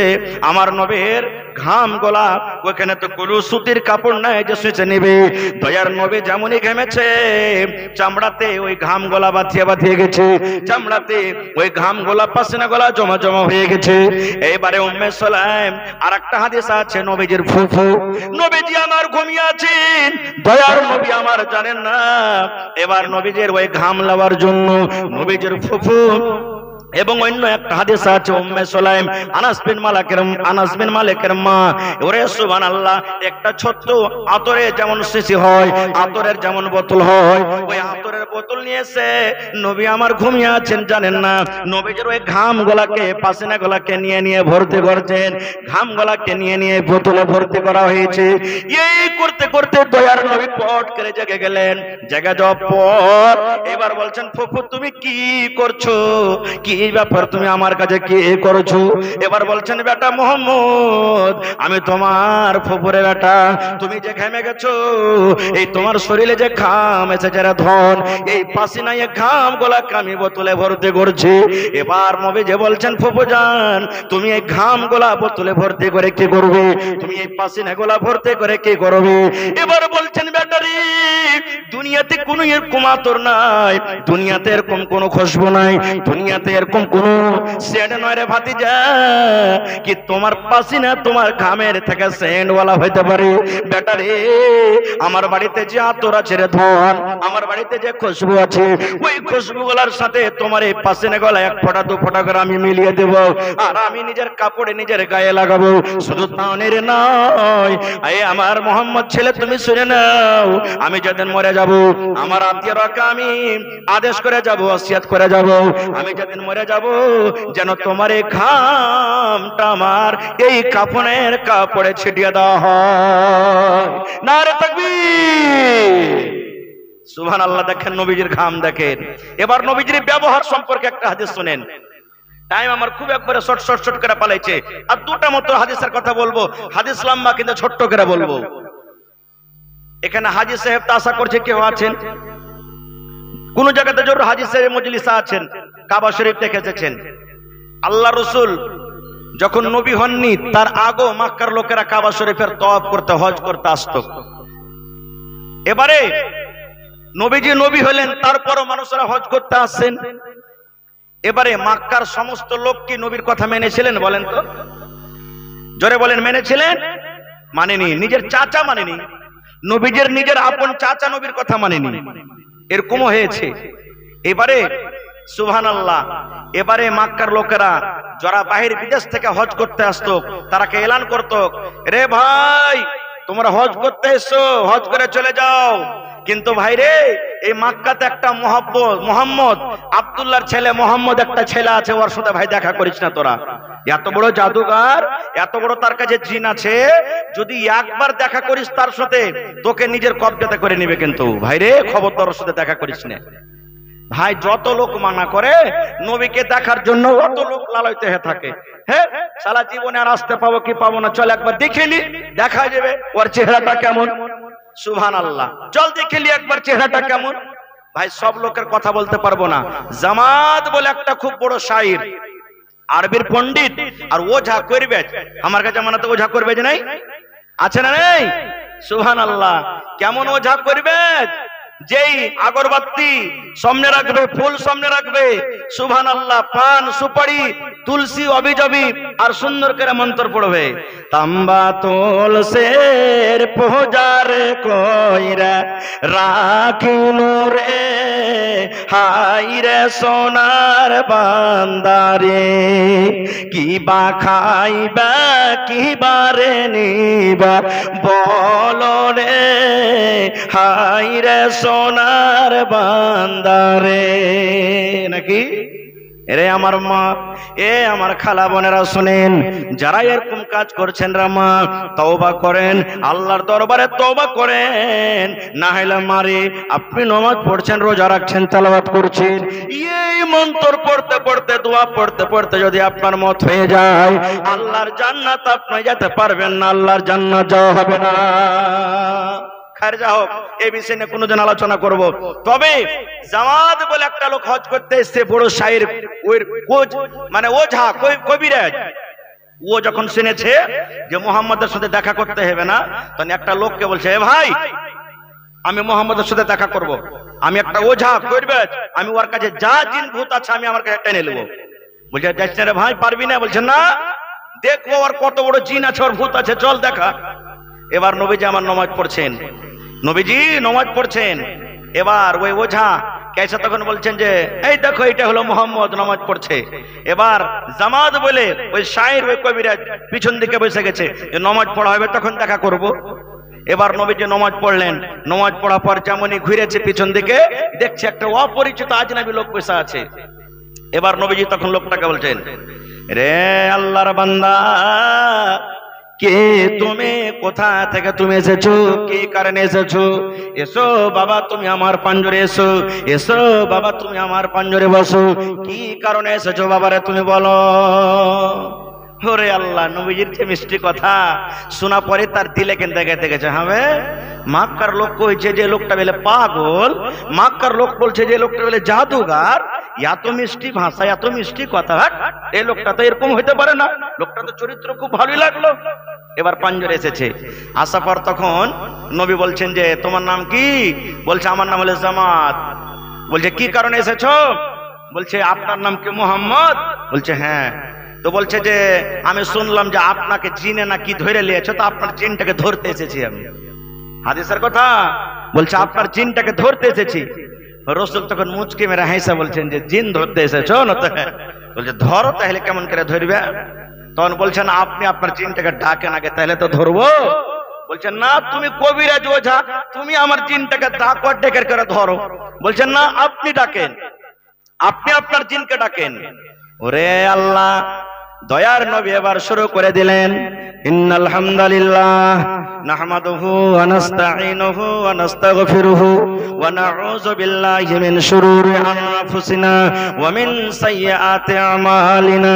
আমার নবীর ঘাম গোলা, ওখানে তো কোনো সুতির কাপড় নাই যে সুচে নেবে। দয়ার নবী যেমনই ঘেমেছে, চামড়াতে ওই ঘাম গোলা বাঁধিয়ে বাঁধিয়ে গেছে, চামড়াতে ওই ঘাম গোলা পাসিনা গোলা জমা জমা হয়ে গেছে। এইবারে উম্মে সুলাইম আর একটা হাদিস আছে, নবীজির ফুফু, নবীজি আমার ঘুমিয়ে আছেন, দয়ার নবী আমার জানেন না। এবার নবীজির ওই ঘাম লাগার জন্য নবীজির ফুফু এবং অন্য একটা হাদিস আছে উম্মে সুলাইম আনাস বিন মালিকের মা। ওরে সুবহানাল্লাহ, একটা ছোট্ট আতরে যেমন শিশি হয়, আতরের যেমন বোতল হয়, ওই আতরের বোতল নিয়েছে। নবী আমার ঘুমিয়ে আছেন, জানেন না। নবীজির ওই ঘাম গোলাকে, পাসিনা গোলাকে নিয়ে নিয়ে ভর্তি করছেন, ঘাম গোলাকে নিয়ে নিয়ে বোতলে ভর্তি করা হয়েছে। এই করতে করতে দয়ার নবী পট করে জেগে গেলেন। জেগে যাওয়ার পর এবার বলছেন, ফুফু তুমি কি করছো? কি ব্যাপার, তুমি আমার কাছে কি করছো? এবার বলছেন, বেটা মোহাম্মদ, আমি তোমার ফুফুরে বেটা, তুমি যে ঘেমে গেছো, এই তোমার শরীরে যে ঘাম এসেছে রে ধন, এই পাসিনা এই ঘাম গোলাকে আমি বোতলে ভর্তি করছি। এবার নবী যে বলছেন, ফুফু জান তুমি এই ঘাম গোলা বোতলে ভর্তি করে কি করবে? তুমি এই পাসিনা গোলা ভর্তি করে কি করবে? এবার বলছেন, বেটারি দুনিয়াতে কোনো এরকম আতর নাই, দুনিয়াতে এরকম কোনো খুশবু নাই, দুনিয়াতে এরকম কোন সেন্ট নয় রে ভাতিজা কি তোমার পাসিনা তোমার ঘামের থেকে সেন্টওয়ালা হইতে পারে। বেটারে আমার বাড়িতে যে আতর আছে রে ধন, আমার বাড়িতে যে খুশবু আছে, ওই খুশবু গুলার সাথে তোমার এই পাসিনা গলা এক ফোঁটা দু ফোঁটা করে আমি মিলিয়ে দেব, আর আমি নিজের কাপড়ে নিজের গায়ে লাগাবো। শুধু তানের নয়, আমার মোহাম্মদ ছেলে তুমি শুনে নাও, আমি যেদিন মরে যাব, আমার আত্মীয়রা আমি আদেশ করে যাব, ওসিয়ত করে যাব, আমি যেদিন মরে যাব যেন তোমার এই ঘামটা আমার এই কাফনের কাপড়ে ছিটিয়ে দেওয়া হয়। নারে তাকবীর, সুবহানাল্লাহ। দেখেন নবীজির ঘাম দেখেন। এবার নবীজির ব্যবহার সম্পর্কে একটা হাদিস শুনেন। টাইম আমার খুব একবারে শর্ট করে পালাইছে, আর দুটা মতো হাদিসের কথা বলবো। হাদিস লম্বা কিন্তু ছোট্ট করে বলবো। এখানে হাজী সাহেব তো আশা করছে কেউ আছেন, কোন জায়গাতে জরুর হাজী সাহেব মজলিসে আছেন, কাবা শরীফ থেকে এসেছেন। আল্লাহ রসুল যখন নবী হননি তার আগেও মক্কার লোকেরা কাবা শরীফের তওয়াফ করতে, হজ করতে আসতো। এবারে নবীজি নবী হলেন, তারপরও মানুষরা হজ করতে আসছেন। এবারে মক্কার সমস্ত লোক কি নবীর কথা মেনেছিলেন বলেন তো? জোরে বলেন, মেনেছিলেন? মানেনি। নিজের চাচা মানেনি, নবীজের নিজের আপন চাচা নবীর কথা মানেনি, এরকমও হয়েছে। এবারে সুবহানাল্লাহ, এবারে মক্কার লোকেরা যারা বাহির বিদেশ থেকে হজ করতে আসতো তারাকে এলান করতো, রে ভাই তোমরা হজ করতে এসো, হজ করে চলে যাও। কিন্তু ভাই রে, এই মক্কাতে একটা মোহাম্মদ আব্দুল্লাহর ছেলে মোহাম্মদ একটা ছেলে আছে, ওর সাথে ভাই দেখা করিস না তোরা। এত বড় জাদুগার, এত বড় তার কাছে জিন আছে, যদি একবার দেখা করিস তার সাথে তোকে নিজের কবজাতে করে নিবে। কিন্তু ভাই রে খবরদার ওর সাথে দেখা করিস না। ভাই যত লোক মানা করে নবীকে দেখার জন্য অত লোক লালাইতে হয়ে থাকে। হ্যাঁ, সারা জীবনে আর আসতে পাবো কি পাবো না, চল একবার দেখে নি, দেখা যাবে ওর চেহারাটা কেমন। সুবহানাল্লাহ, চল দেখে নি একবার চেহারাটা কেমন। ভাই সব লোকের কথা বলতে পারবো না। জামাত বলে একটা খুব বড় শায়র, আরবির পণ্ডিত, আর ওঝা করবে। আমার কাছে জামানাতে ওঝা করবে যে নাই, আছে না নেই? সুবহানাল্লাহ, কেমন ওঝা করবে? যেই আগরবাতি সামনে রাখবে, ফুল সামনে রাখবে, সুবহানাল্লাহ, পান সুপারি তুলসী অবিজবি আর সুন্দর করে মন্ত্র পড়বে। তাম্বা তুলসের পূজার কইরা রাখিনু রে, হাই রে সোনার বান্দারে, কি বা খাইবা কি বারে নিবা বলো রে, হাই রে সোনার বান্দারে। নাকি এরে আমার মা, এ আমার খালা বোনেরা শুনেন, যারা এরকম কাজ করছেন রে মা, তওবা করেন, আল্লাহর দরবারে তওবা করেন। না হলে মারে আপনি নামাজ পড়ছেন, রোজা রাখছেন, তেলাওয়াত করছেন, এই মন্ত্র পড়তে পড়তে, দোয়া পড়তে পড়তে যদি আপনার মত হয়ে যায়, আল্লাহর জান্নাত আপনি যেতে পারবেন না, আল্লাহর জান্নাত যাওয়া হবে না। যা হোক, এই বিষয় নিয়ে কোনোদিন আলোচনা করব। তবে জামাত বলে একটা লোক হজ করতে এসছে, বড় শায়ের, মানে ওঝা কবিরাজ, ও যখন শুনেছে যে মুহাম্মদের সাথে দেখা করতে হবে না, তখন একটা লোককে বলছে, এ ভাই আমি মুহাম্মদের সাথে দেখা করব, আমি একটা ওঝা কবিরাজ, আমি ওর কাছে যা জিন ভূত আছে আমি আমার কাছে টেনে নেবো। বলছে যাচ্ছ রে ভাই, পারবি না? বলছে না, দেখবো ওর কত বড় জিন আছে, ওর ভূত আছে, চল দেখা। এবার নবীজি আমার নামাজ পড়ছেন, নবীজি নামাজ পড়ছেন। এবার ওই ওঝা কেসা তখন বলছেন যে এই দেখো এটা হলো মুহাম্মদ নামাজ পড়ছে। এবার জামাত বলে ওই শায়ের, ওই কবিরাজ পিছন দিকে বসে গেছে, নামাজ পড়া হবে তখন দেখা করব। এবার নবীজি নামাজ পড়লেন, নামাজ পড়ার পর যেমনই ঘুরেছে পিছন দিকে, দেখছে একটা অপরিচিত আজনবী লোক বসে আছে। এবার নবীজি তখন লোকটাকে বলছেন, রে আল্লাহর বান্দা, কে তুমি, কোথা থেকে তুমি এসেছো, কি কারণে এসেছো? এসো বাবা তুমি আমার পাঞ্জরে এসো, এসো বাবা তুমি আমার পাঞ্জরে বসো, কি কারণে এসেছো বাবারে তুমি বলো। ওরে আল্লাহ, নবীজির যে মিষ্টি কথা শোনা পরে তার দিলে কেন গেতে গেছে। হবে মক্কার লোক কইছে যে লোকটা বলে পাগল, মক্কার লোক বলছে যে লোকটা বলে জাদুগার, এত মিষ্টি ভাষা, এত মিষ্টি কথা, এই লোকটা তো এরকম হইতে পারে না, লোকটা তো চরিত্র খুব ভালোই লাগলো। এবার পাঞ্জরে এসেছে, আসার পর তখন নবী বলছেন যে তোমার নাম কি? বলছে আমার নাম হলো জামাত। বলছে কি কারণে এসেছো? বলছে আপনার নাম কি মুহাম্মদ? বলছে হ্যাঁ। তো বলছে যে আমি শুনলাম যে আপনাকে জিনে নাকি ধরে নিয়েছে, তো আপনার জিনটাকে ধরতে এসেছি আমি। হাদিসের কথা বলছে আপনার জিনটাকে ধরতে এসেছি। রাসূল তখন মুচকি মেরে হাসা বলছেন যে জিন ধরতে এসেছো না? তো বলছে ধরো, তাহলে কেমন করে ধরবে? তখন বলছেন আপনি আপনার জিনটাকে ডাকেন আগে, তাহলে তো ধরবো। বলছেন না, তুমি কবিরাজ ওঝা, তুমি আমার জিনটাকে ডাকো, ডেকে করে ধরো। বলছেন না, আপনি ডাকেন, আপনি আপনার জিনকে ডাকেন। ওরে আল্লাহ, দয়ার নবী এবার শুরু করে দিলেন, ইন্নাল হামদালিল্লাহ নাহমাদুহু ওয়া নাস্তাঈনুহু ওয়া নাস্তাগফিরুহু ওয়া নাউযু বিল্লাহি মিন শুরুরি আনফুসিনা ওয়া মিন সাইয়্যাতি আমালিনা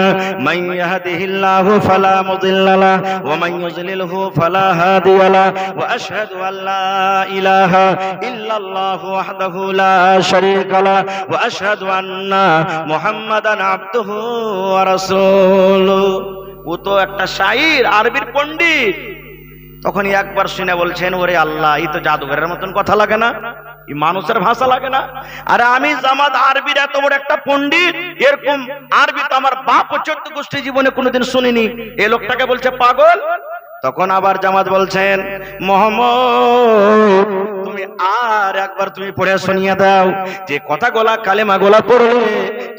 মান ইয়াহদিহিল্লাহু ফালা মুদিল্লা লাহু ওয়া মান ইউযলিলহু ফালা হাদিয়া লাহু ওয়া আশহাদু আল লা ইলাহা ইল্লাল্লাহু ওয়াহদাহু লা শারীকা লাহু ওয়া আশহাদু আন্না মুহাম্মাদান আবদুহু ওয়া রাসূলুহু। ও তো একটা শাইর, আরবির পণ্ডিত। তখনই একবার শুনে বলছেন, ওরে আল্লাহ, এই তো জাদুঘরের মতন কথা লাগে না, এই মানুষের ভাষা লাগে না। আরে আমি জামাত আরবির এত বড় একটা পণ্ডিত, এরকম আরবি তো আমার বাপ ও 14 গোষ্ঠী জীবনে কোনোদিন শুনিনি। এই লোকটাকে বলছে পাগল। তখন আবার জামাত বলছেন, মোহাম্মদ তুমি আর একবার তুমি পড়ে শুনিয়ে দাও, যে কথাগুলা কালেমা গোলা পড়লে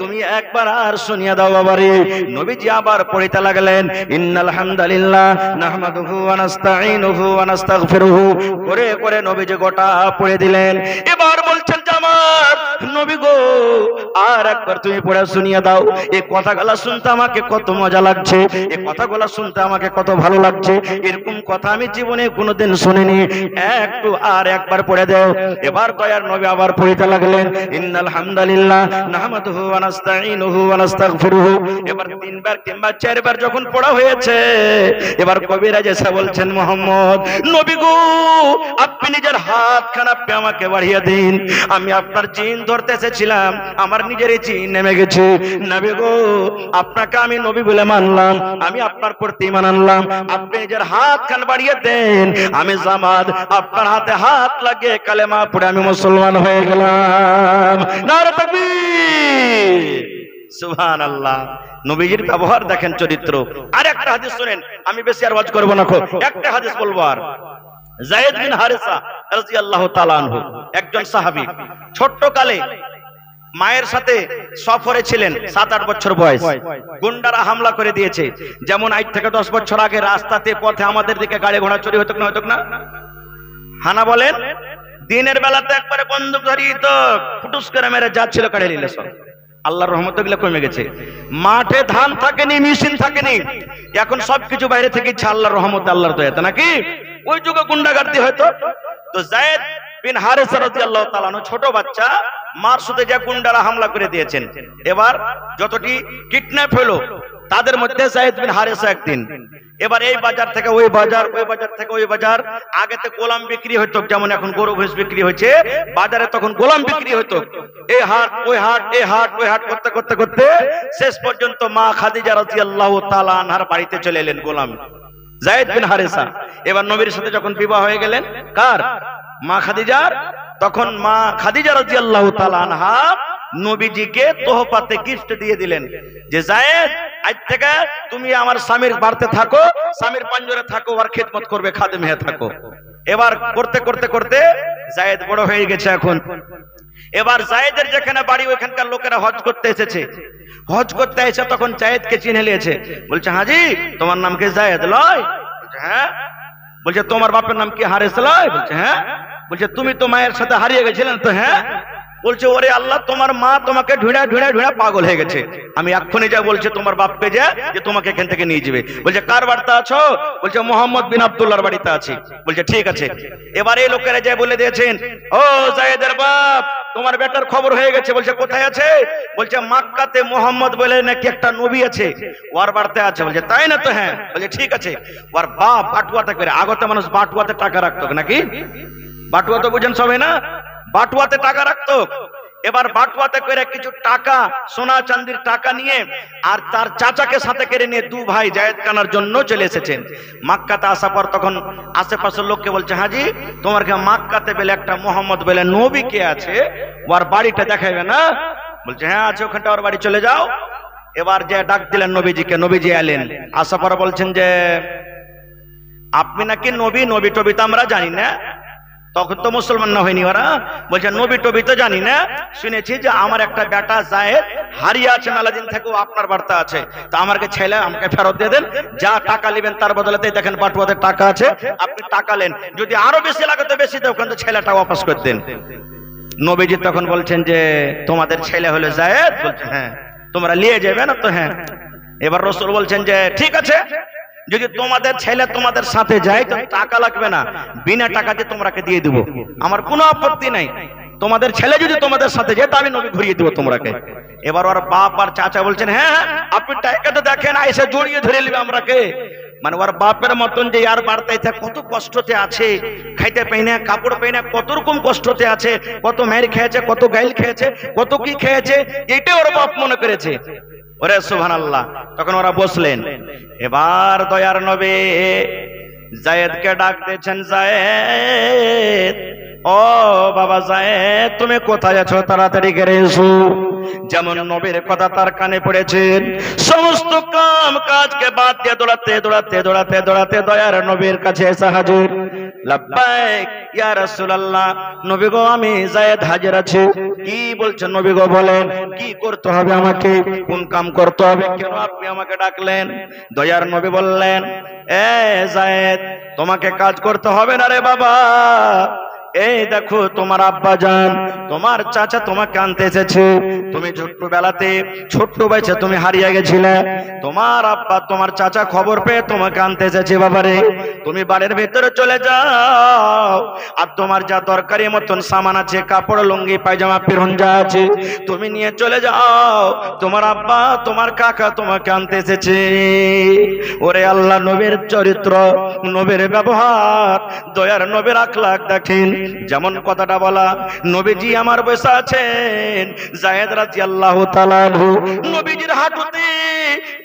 তুমি একবার আর শুনিয়ে দাও বাবারে। নবীজি আবার পড়িতে লাগলেন, ইন্নাল হামদালিল্লাহ নাহমাদুহু ওয়া নাস্তাঈনুহু ওয়া নাস্তাগফিরুহু করে করে নবীজি গোটা পড়ে দিলেন। এবার বলছেন জামাত, নবী গো আর একবার তুমি পড়ে শুনিয়ে দাও, এই কথাগুলা শুনতে আমাকে কত মজা লাগছে, এই কথাগুলা শুনতে আমাকে কত ভালো লাগছে, এরকম কথা আমি জীবনে কোনোদিন শুনিনি, একটু আর একবার পড়ে দাও। এবার দয়ার নবী আবার পড়িতে লাগলেন, ইন্নাল হামদালিল্লাহ নাহমাদুহু ওয়া নাস্তাঈনুহু ওয়া নাস্তাগফিরুহু। এবার 3 বার কিংবা 4 বার যখন পড়া হয়েছে, এবার কবিরাজ এসে বলছেন, মোহাম্মদ নবী গো আপনি নিজের হাতখানা আপনি আমাকে বাড়িয়ে দিন, আমি আপনার জিন ধরতে এসেছিলাম, আমার নিজেরই জিন নেমে গেছে। নবী গো আপনাকে আমি নবী বলে মানলাম, আমি আপনার প্রতি ঈমান আনলাম, আপনি নিজের হাতখান বাড়িয়ে দেন, আমি জামাত আপনার হাতে হাত লাগিয়ে কালেমা পড়ে আমি মুসলমান হয়ে গেলাম। নারে তাকবীর, সুবহানাল্লাহ। নবীজির ব্যবহার দেখেন, চরিত্র। আর একটা হাদিস শুনেন, আমি বেশি আর ওয়াজ করব না, একটা হাদিস বলবো। আর যায়েদ বিন হারিসা রাদিয়াল্লাহু তাআলা আনহু একজন সাহাবী, ছোট্ট কালে মায়ের সাথে সফরে ছিলেন, 7-8 বছর বয়স। গুন্ডারা হামলা করে দিয়েছে। যেমন 8 থেকে 10 বছর আগে রাস্তাতে পথে আমাদের দিকে গাড়ি ঘোড়া চুরি হতো না, হানা বলেন, দিনের বেলাতে একবারে বন্দুক ধরিয়ে তো ফুটুস করে মেরে যাচ্ছিল, কাড়ে নিলে সব। আল্লাহর রহমতে গুলো কমে গেছে। মাঠে ধান থাকেনি, মেশিন থাকেনি, এখন সবকিছু বাইরে থেকে ইচ্ছা, আল্লাহর রহমতে, আল্লাহর দয়াতে নাকি। ওই যুগে গুন্ডাগার্দি হয়তো। তো যায়েদ বিন হারিসা রাদিয়াল্লাহু তাআলা আনহু ছোট বাচ্চা, মার সাথে যে গুন্ডারা হামলা করে দিয়েছেন। এবার যতটি কিডন্যাপ হলো তাদের মধ্যে যায়েদ বিন হারিসা একদিন। এবার এই বাজার থেকে ওই বাজার, ওই বাজার থেকে ওই বাজার। আগেতে গোলাম বিক্রি হতো, যেমন এখন গরু ভৈঁস বিক্রি হয়েছে, বাজারে তখন গোলাম বিক্রি হতো। এই হাট ওই হাট, এই হাট ওই হাট করতে করতে করতে শেষ পর্যন্ত মা খাদিজা রাদিয়াল্লাহু তাআলা আনহার বাড়িতে চলে এলেন গোলাম যায়েদ বিন হারিসা। এবার নবীর সাথে যখন বিবাহ হয়ে গেলেন, কার? মা খাদিজার। তখন মা খাদিজা রাদিয়াল্লাহু তাআলা আনহা নবীজিকে তোহফাতে গিফট দিয়ে দিলেন, যে যায়েদ আজ থেকে তুমি আমার স্বামীর বাড়িতে থাকো, স্বামীর পাঞ্জরে থাকো, আর খিদমত করবে, খাদেম হয়ে থাকো। এবার করতে করতে করতে যায়েদ বড় হয়ে গেছে এখন। এবার যায়েদের যেখানে বাড়ি, ওইখানকার লোকেরা হজ করতে এসেছে। হজ করতে এসে তখন যায়েদকে চিনে নিয়েছে। বলছে, হাজি তোমার নাম কি যায়েদ লয়? বলছে হ্যাঁ। বলছে তোমার বাপের নাম কি হারিস লয়? বলছে হ্যাঁ। বলছে তুমি তো মায়ের সাথে হারিয়ে গেছিলেন? তো হ্যাঁ। বলছে ওরে আল্লাহ, তোমার মা তোমাকে ঢুঁড়া ঢুঁড়া ঢুঁড়া পাগল হয়ে গেছে, আমি এক্ষুনি যা বলছে তোমার বাপকে যে তোমাকে এখান থেকে নিয়ে যাবে। বলছে কার বাড়িতে আছো? বলছে মোহাম্মদ বিন আব্দুল্লাহর বাড়িতে আছি। বলছে ঠিক আছে। এবার এই লোকেরা যা বলে দিয়েছেন, ও যায়েদের বাপ তোমার বেটার খবর হয়ে গেছে। বলছে কোথায় আছে? বলছে মক্কাতে মোহাম্মদ বলে নাকি একটা নবী আছে, ওর বাড়িতে আছে। বলছে তাই না? তো হ্যাঁ। বলছে ঠিক আছে। ওর বাপ বাটুয়াতে করে, আগতে মানুষ বাটুয়াতে টাকা রাখতো নাকি, বাটুয়া তো বুঝেন সবাই না, বাটুয়াতে টাকা রাখতো। এবার বাটুয়াতে করে কিছু টাকা, সোনা চাঁদির টাকা নিয়ে আর তার চাচাকে সাথে করে নিয়ে 2 ভাই যায়েদ কানার জন্য চলে এসেছেন। মক্কাতে আসার পর তখন আশেপাশের লোককে বলছে, হাজি তোমার কে মক্কাতে বলে একটা মোহাম্মদ বলে নবী কে আছে, ওর বাড়িটা দেখাবে না? বলছে হ্যাঁ আছে, ওখানটা ওর বাড়ি চলে যাও। এবার যে ডাক দিলেন নবীজিকে, নবীজি এলেন। আসার পর বলছেন যে আপনি নাকি নবী, নবী টবি তো আমরা জানি না। তখন তো মুসলমান না হয়নি ওরা। বলছে নবী টবি তো জানি না, শুনেছি যে আমার একটা বেটা যায়েদ হারিয়ে আছে মেলাদিন থেকে, আপনার বার্তা আছে, তো আমাকে ছেলে আমাকে ফেরত দিয়ে দেন, যা টাকা নেবেন তার বদলেতে দেখেন বাটুয়াতে টাকা আছে, আপনি টাকা নেন, যদি আরো বেশি লাগে তো বেশি দেন, ওখানে ছেলেটা ওয়াপাস করে দেন। নবীজি তখন বলছেন যে তোমাদের ছেলে হলো যায়েদ? বলছে হ্যাঁ। তোমরা নিয়ে যাবে না? তো হ্যাঁ। এবার রাসূল বলছেন যে ঠিক আছে, যদি তোমাদের ছেলে তোমাদের সাথে যায় তো টাকা লাগবে না, বিনা টাকাতে তোমরাকে দিয়ে দেব, আমার কোনো আপত্তি নাই। তোমাদের ছেলে যদি তোমাদের সাথে যায় তো আমি নবী ঘুরিয়ে দেবো তোমরাকে। এবার ওর বাপ আর চাচা বলছেন হ্যাঁ আপনি টাকাটা দেখেন, এসে জড়িয়ে ধরে নেবে আমরাকে। মানে ওর বাপের মতন যে আর বাড়তে কত কষ্টতে আছে, খাইতে পাই না, কাপড় পাই না, কত রকম কষ্টতে আছে, কত মেয়ের খেয়েছে, কত গাইল খেয়েছে, কত কি খেয়েছে, এটাই ওর বাপ মনে করেছে। ওরে সুবহানাল্লাহ। তখন ওরা বসলেন। এবার দয়ার নবী যায়েদকে ডাক দিয়েছেন, যায়েদ, ও বাবা যায়েদ, তুমি কোথায় আছো? তাড়াতাড়ি করে এসো। যেমন নবীর কথা তার কানে পড়েছেন, সমস্ত কাম কাজকে বাদ দিয়ে দৌড়াতে দৌড়াতে দৌড়াতে দৌড়াতে দয়ার নবীর কাছে এসে হাজির। লাব্বাইক ইয়া রাসূলুল্লাহ, নবী গো আমি যায়েদ হাজির আছি। কি বলছেন নবী গো? বলেন কি করতে হবে আমাকে, কোন কাম করতে হবে, কেন আপনি আমাকে ডাকলেন? দয়ার নবী বললেন, এ যায়েদ, তোমাকে কাজ করতে হবে না রে বাবা। এই দেখো তোমার আব্বা জান, তোমার চাচা তোমাকে আনতে এসেছে। তুমি ছোট্টবেলাতে ছোট্ট বয়সে তুমি হারিয়ে গেছিলে, তোমার আব্বা তোমার চাচা খবর পেয়ে তোমাকে আনতে এসেছে। বাবারে তুমি বাড়ির ভেতরে চলে যাও, আর তোমার যা দরকারি মতন সামান আছে, কাপড় লুঙ্গি পায়জামা পিরন যা আছে, তুমি নিয়ে চলে যাও, তোমার আব্বা তোমার কাকা তোমাকে আনতে এসেছে। ওরে আল্লাহ নবীর চরিত্র, নবীর ব্যবহার, দয়ার নবীর আখলাক দেখেন। যেমন কথাটা বলা, নবীজি আমার বসে আছেন, যায়েদ রাদিয়াল্লাহু তাআলা আনহু নবীজির হাঁটুতে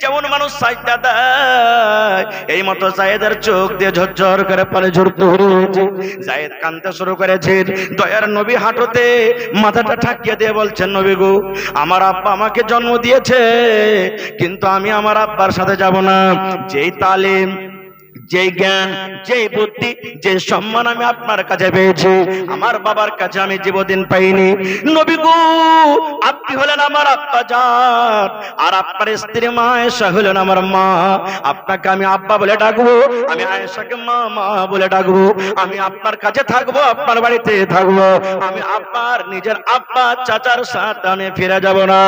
যেমন মানুষ সাজদা দেয়, এই মতো যায়েদের চোখ দিয়ে ঝরঝর করে পানি ঝরতে হয়েছে। যায়েদ কাঁদতে শুরু করেছেন। দয়ার নবী হাঁটুতে মাথাটা ঠাকিয়ে দিয়ে বলছেন, নবী গো, আমার আব্বা আমাকে জন্ম দিয়েছে, কিন্তু আমি আমার আব্বার সাথে যাব না। যেই তালিম, যে জ্ঞান, যে বুদ্ধি, যে সম্মান আমি আপনার কাছে পেয়েছি, আমার বাবার কাছে আমি জীবদিন পাইনি। নবী গো, আপনি হলেন আমার আব্বা জান, আর আপনার স্ত্রী মা আয়েশা হলেন আমার মা। আপনাকে আমি আব্বা বলে ডাকবো, আমি আয়েশাকে মা মা বলে ডাকবো। আমি আপনার কাছে থাকবো, আপনার বাড়িতে থাকবো, আমি আপনার নিজের আব্বা চাচার সাথে আমি ফিরে যাব না।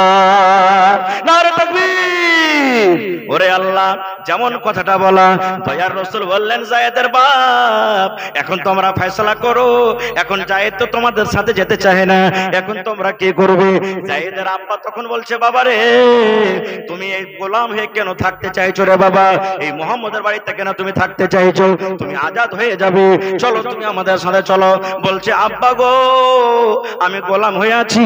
নারে তাকবীর। ওরে আল্লাহ, যেমন কথাটা বলা, দয়ার রাসূল বললেন, যায়েদের বাপ, এখন তোমরা ফয়সালা করো। এখন যায়েদ তো তোমাদের সাথে যেতে চায় না, এখন তোমরা কি করবে? যায়েদের আব্বা তখন বলছে, বাবা রে, তুমি এই গোলাম হয়ে কেন থাকতে চাইছো রে বাবা? এই মুহাম্মদের বাড়িতে কেন তুমি থাকতে চাইছো? তুমি আজাদ হয়ে যাবে, চলো তুমি আমাদের সাথে চলো। বলছে, আব্বা গো, আমি গোলাম হয়ে আছি,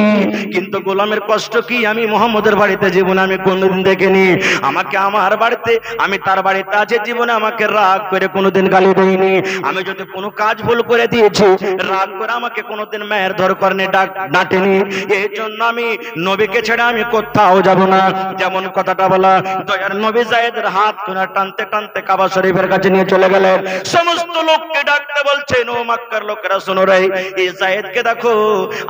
কিন্তু গোলামের কষ্ট কি আমি মুহাম্মদের বাড়িতে জীবনে আমি কোনদিন দেখিনি। আমাকে আমার বাড়িতে, আমি তার বাড়িতে আছে, জীবনে আমাকে রাগ করে কোনোদিন গালি দেয়নি। আমি যদি কোনো কাজ ভুল করে দিয়েছি, রাগ করে আমাকে কোনোদিন মায়ের ধর করে ডাঁটেনি। এই জন্য আমি নবীকে ছেড়ে আমি কোথাও যাব না। যেমন কথাটা বলা, দয়ার নবী যায়েদের হাত ধরে টানতে টানতে কাবা শরীফের কাছে নিয়ে চলে গেলেন। সমস্ত লোককে ডাকতে বলছেন, ও মক্কার লোকেরা শোনো রে, এই যায়েদকে দেখো,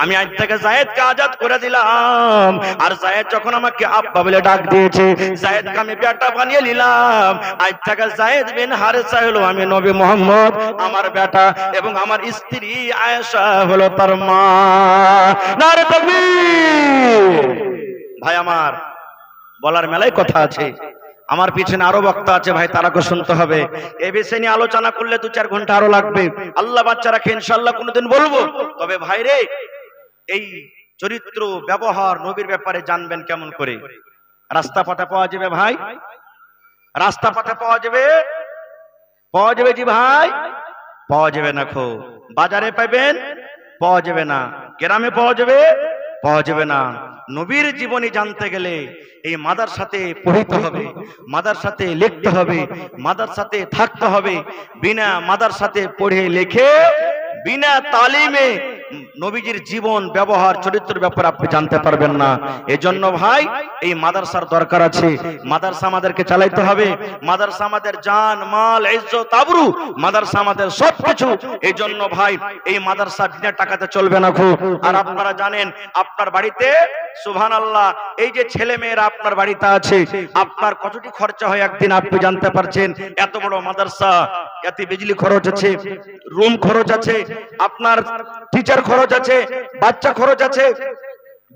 আমি আজ থেকে যায়েদকে আজাদ করে দিলাম। আর যায়েদ যখন আমাকে আব্বা বলে ডাক দিয়েছে, যায়েদকে আমি বেটা বানিয়ে নিলাম। আজ থেকে যায়েদ বিন হারেসা হলো আমি নবী মুহাম্মদ আমার বেটা, এবং আমার স্ত্রী আয়েশা হলো তার মা। নারে তাকবীর। ভাই আমার, বলার মেলায় কথা আছে, আমার পিছনে আরো বক্তা আছে ভাই, তারাকে শুনতে হবে। এই বিষয় নিয়ে আলোচনা করলে 2-4 ঘন্টা আরো লাগবে। আল্লাহ বাচ্চা রাখে, ইনশাআল্লাহ কোনোদিন বলবো। তবে ভাই রে, এই চরিত্র ব্যবহার নবীর ব্যাপারে জানবেন কেমন করে? রাস্তা পথে পাওয়া যাবে ভাই, রাস্তা পথে পাওয়া যাবে, পাওয়া যাবে জি ভাই, পাওয়া যাবে না। খো বাজারে পাবেন, পাওয়া যাবে না। গ্রামে পাওয়া যাবে, পাওয়া যাবে না। নবীর জীবনী জানতে গেলে এই মাদ্রাসাতে পড়তে হবে, মাদ্রাসাতে লিখতে হবে, মাদ্রাসাতে থাকতে হবে। বিনা মাদ্রাসাতে পড়ে লিখে, বিনা তালিমে নবীজির জীবন, ব্যবহার, চরিত্রের ব্যাপারে আপনি জানতে পারবেন না। এজন্য ভাই এই মাদ্রাসার দরকার আছে। মাদ্রাসা আমাদেরকে চালাইতে হবে। মাদ্রাসা আমাদের জান, মাল, ইজ্জত, আবরু, মাদ্রাসা আমাদের সবকিছু। এজন্য ভাই এই মাদ্রাসা বিনা টাকাতে চলবে না। খুব আর আপনারা জানেন, আপনার বাড়িতে সুবহানাল্লাহ, এই যে ছেলে মেয়েরা আপনার বাড়িতে আছে, আপনার কতটি খরচা হয় একদিন আপনি জানতে পারছেন। এত বড় মাদ্রাসা, এত বিজলি খরচ আছে, রুম খরচ আছে, আপনার টিচার খরচ আছে, বাচ্চা খরচ আছে,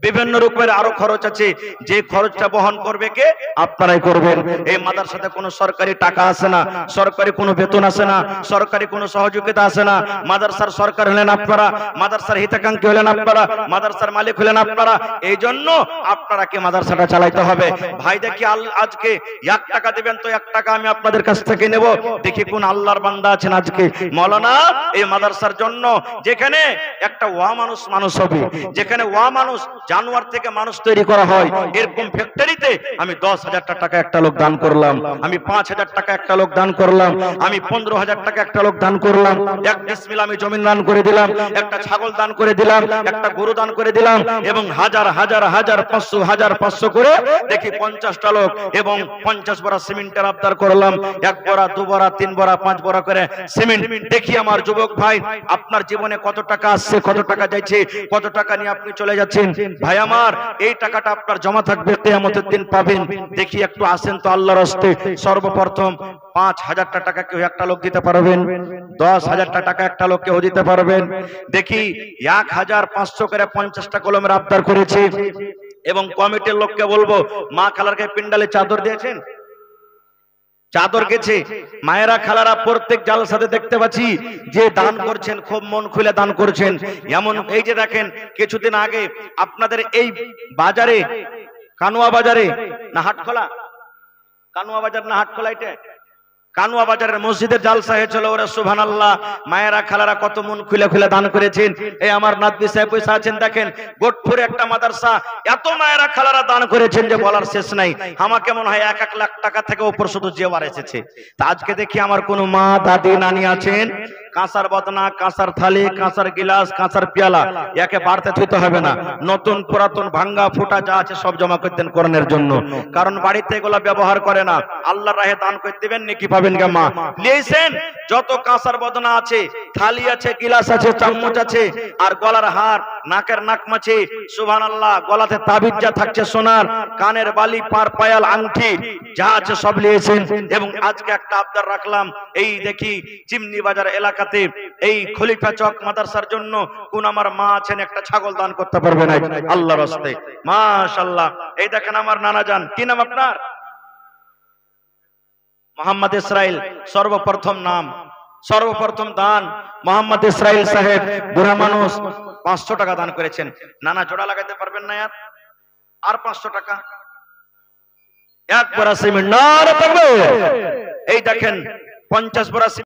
বিভিন্ন রূপের আরো খরচ আছে, যে খরচটা বহন করবে কে? আপনারাই করবেন। এই মাদ্রাসাতে কোনো সরকারি টাকা আসে না, সরকারি কোনো বেতন আসে না, সরকারি কোনো সহযোগিতা আসে না। মাদ্রাসার সরকার হলেন আপনারা, মাদ্রাসার হিতাকাঙ্ক্ষী হলেন আপনারা, মাদ্রাসার মালিক হলেন আপনারা। এই জন্য আপনারাকে মাদ্রাসাটা চালাইতে হবে। ভাই দেখি আজকে 1 টাকা দিবেন তো 1 টাকা আমি আপনাদের কাছ থেকে নেব। দেখি কোন আল্লাহর বান্দা আছেন আজকে মওলানা এই মাদ্রাসার জন্য, যেখানে একটা ওয়া মানুষ হবে, যেখানে ওয়া মানুষ জানোয়ার থেকে মানুষ তৈরি করা হয়, এরকম ফ্যাক্টরিতে আমি 10,000 টাকা একটা লোক দান করলাম, আমি 5,000 টাকা একটা লোক দান করলাম, আমি 15,000 টাকা একটা লোক দান করলাম, এক বিসমিল্লাহ আমি জমিন দান করে দিলাম, একটা ছাগল দান করে দিলাম, একটা গরু দান করে দিলাম, এবং হাজার 500 করে দেখি 50টা লোক এবং 50 বড়া সিমেন্টের আবদার করলাম। 1 বড়া 2 বড়া 3 বড়া 5 বড়া করে সিমেন্ট। দেখি আমার যুবক ভাই আপনার জীবনে কত টাকা আসছে, কত টাকা যাচ্ছে, কত টাকা নিয়ে আপনি চলে যাচ্ছেন। ভাই আমার এই টাকাটা আপনার জমা থাকবে, কিয়ামতের দিন পাবেন। দেখি একটু আসেন তো আল্লাহর রাস্তে। সর্বপ্রথম 5,000 টাকা কেউ একটা লোক দিতে পারবেন? 10,000 টাকা একটা লোক কেউ দিতে পারবেন? দেখি 1,500 করে 50টা কলমের আবদার করেছি, এবং কমিটির লোককে বলবো মা খালারকে পিন্ডালে চাদর দিয়েছেন, চাদর গেছে। মায়েরা খালারা প্রত্যেক জালসাতে দেখতে পাচ্ছি যে দান করছেন, খুব মন খুলে দান করছেন। এমন এই যে দেখেন কিছুদিন আগে আপনাদের এই বাজারে, কানুয়া বাজারে না হাটখোলা, কানুয়া বাজার না হাটখোলা, এটা কানুয়া বাজারের মসজিদের জালসা হয়েছিল। ওরা সুবহানাল্লাহ, মায়েরা খালারা কত মন খুলে খুলে দান করেছেন। এই আমার নাতবি সাহেব পয়সা আছেন, দেখেন গোটপুরে একটা মাদ্রাসা, এত মায়েরা খালারা দান করেছেন যে বলার শেষ নাই। আমাকে মনে হয় 1 লাখ টাকা থেকে উপর শুধু জেওয়ার এসেছে। তা আজকে দেখি আমার কোনো মা দাদি নানি আছেন, কাঁসার বদনা, কাঁসার থালি, কাঁসার গিলাস, কাঁসার পেয়ালা একে বাড়তে থইতে হবে না, নতুন পুরাতন ভাঙ্গা ফুটা যা আছে সব জমা করে দেন কোরআনের জন্য। কারণ বাড়িতে এগুলা ব্যবহার করে না, আল্লাহর রাহে দান করে দিবেন, নেকি পাবেন গা মা। লিয়েছেন যত কাঁসার বদনা আছে, থালি আছে, গিলাস আছে, চামচ আছে, আর গলার হার, নাকের নাকমাছি, সুবহানাল্লাহ, গলাতে তাবিজ যা থাকছে সোনার, কানের বালি, পার পায়াল, আংটি যা আছে সব লিয়েছেন। এবং আজকে একটা আবদার রাখলাম, এই দেখি চিমনি বাজার এলাকাতে এই খলিফা চক মাদ্রাসার জন্য কোন আমার মা আছেন একটা ছাগল দান করতে পারবে না আল্লাহর রাস্তায়? মাশাআল্লাহ। এই দেখেন আমার নানা জান, কি নাম আপনার? মোহাম্মদ ইসরাইল। সর্বপ্রথম নাম, সর্বপ্রথম দান মোহাম্মদ ইসরাইল সাহেব, বুড়া মানুষ, 500 টাকা দান করেছেন। নানা জোড়া লাগাতে পারবেন না আর 500 টাকা? এক বড়া সিমেন্ট, এই দেখেন 50 বড়া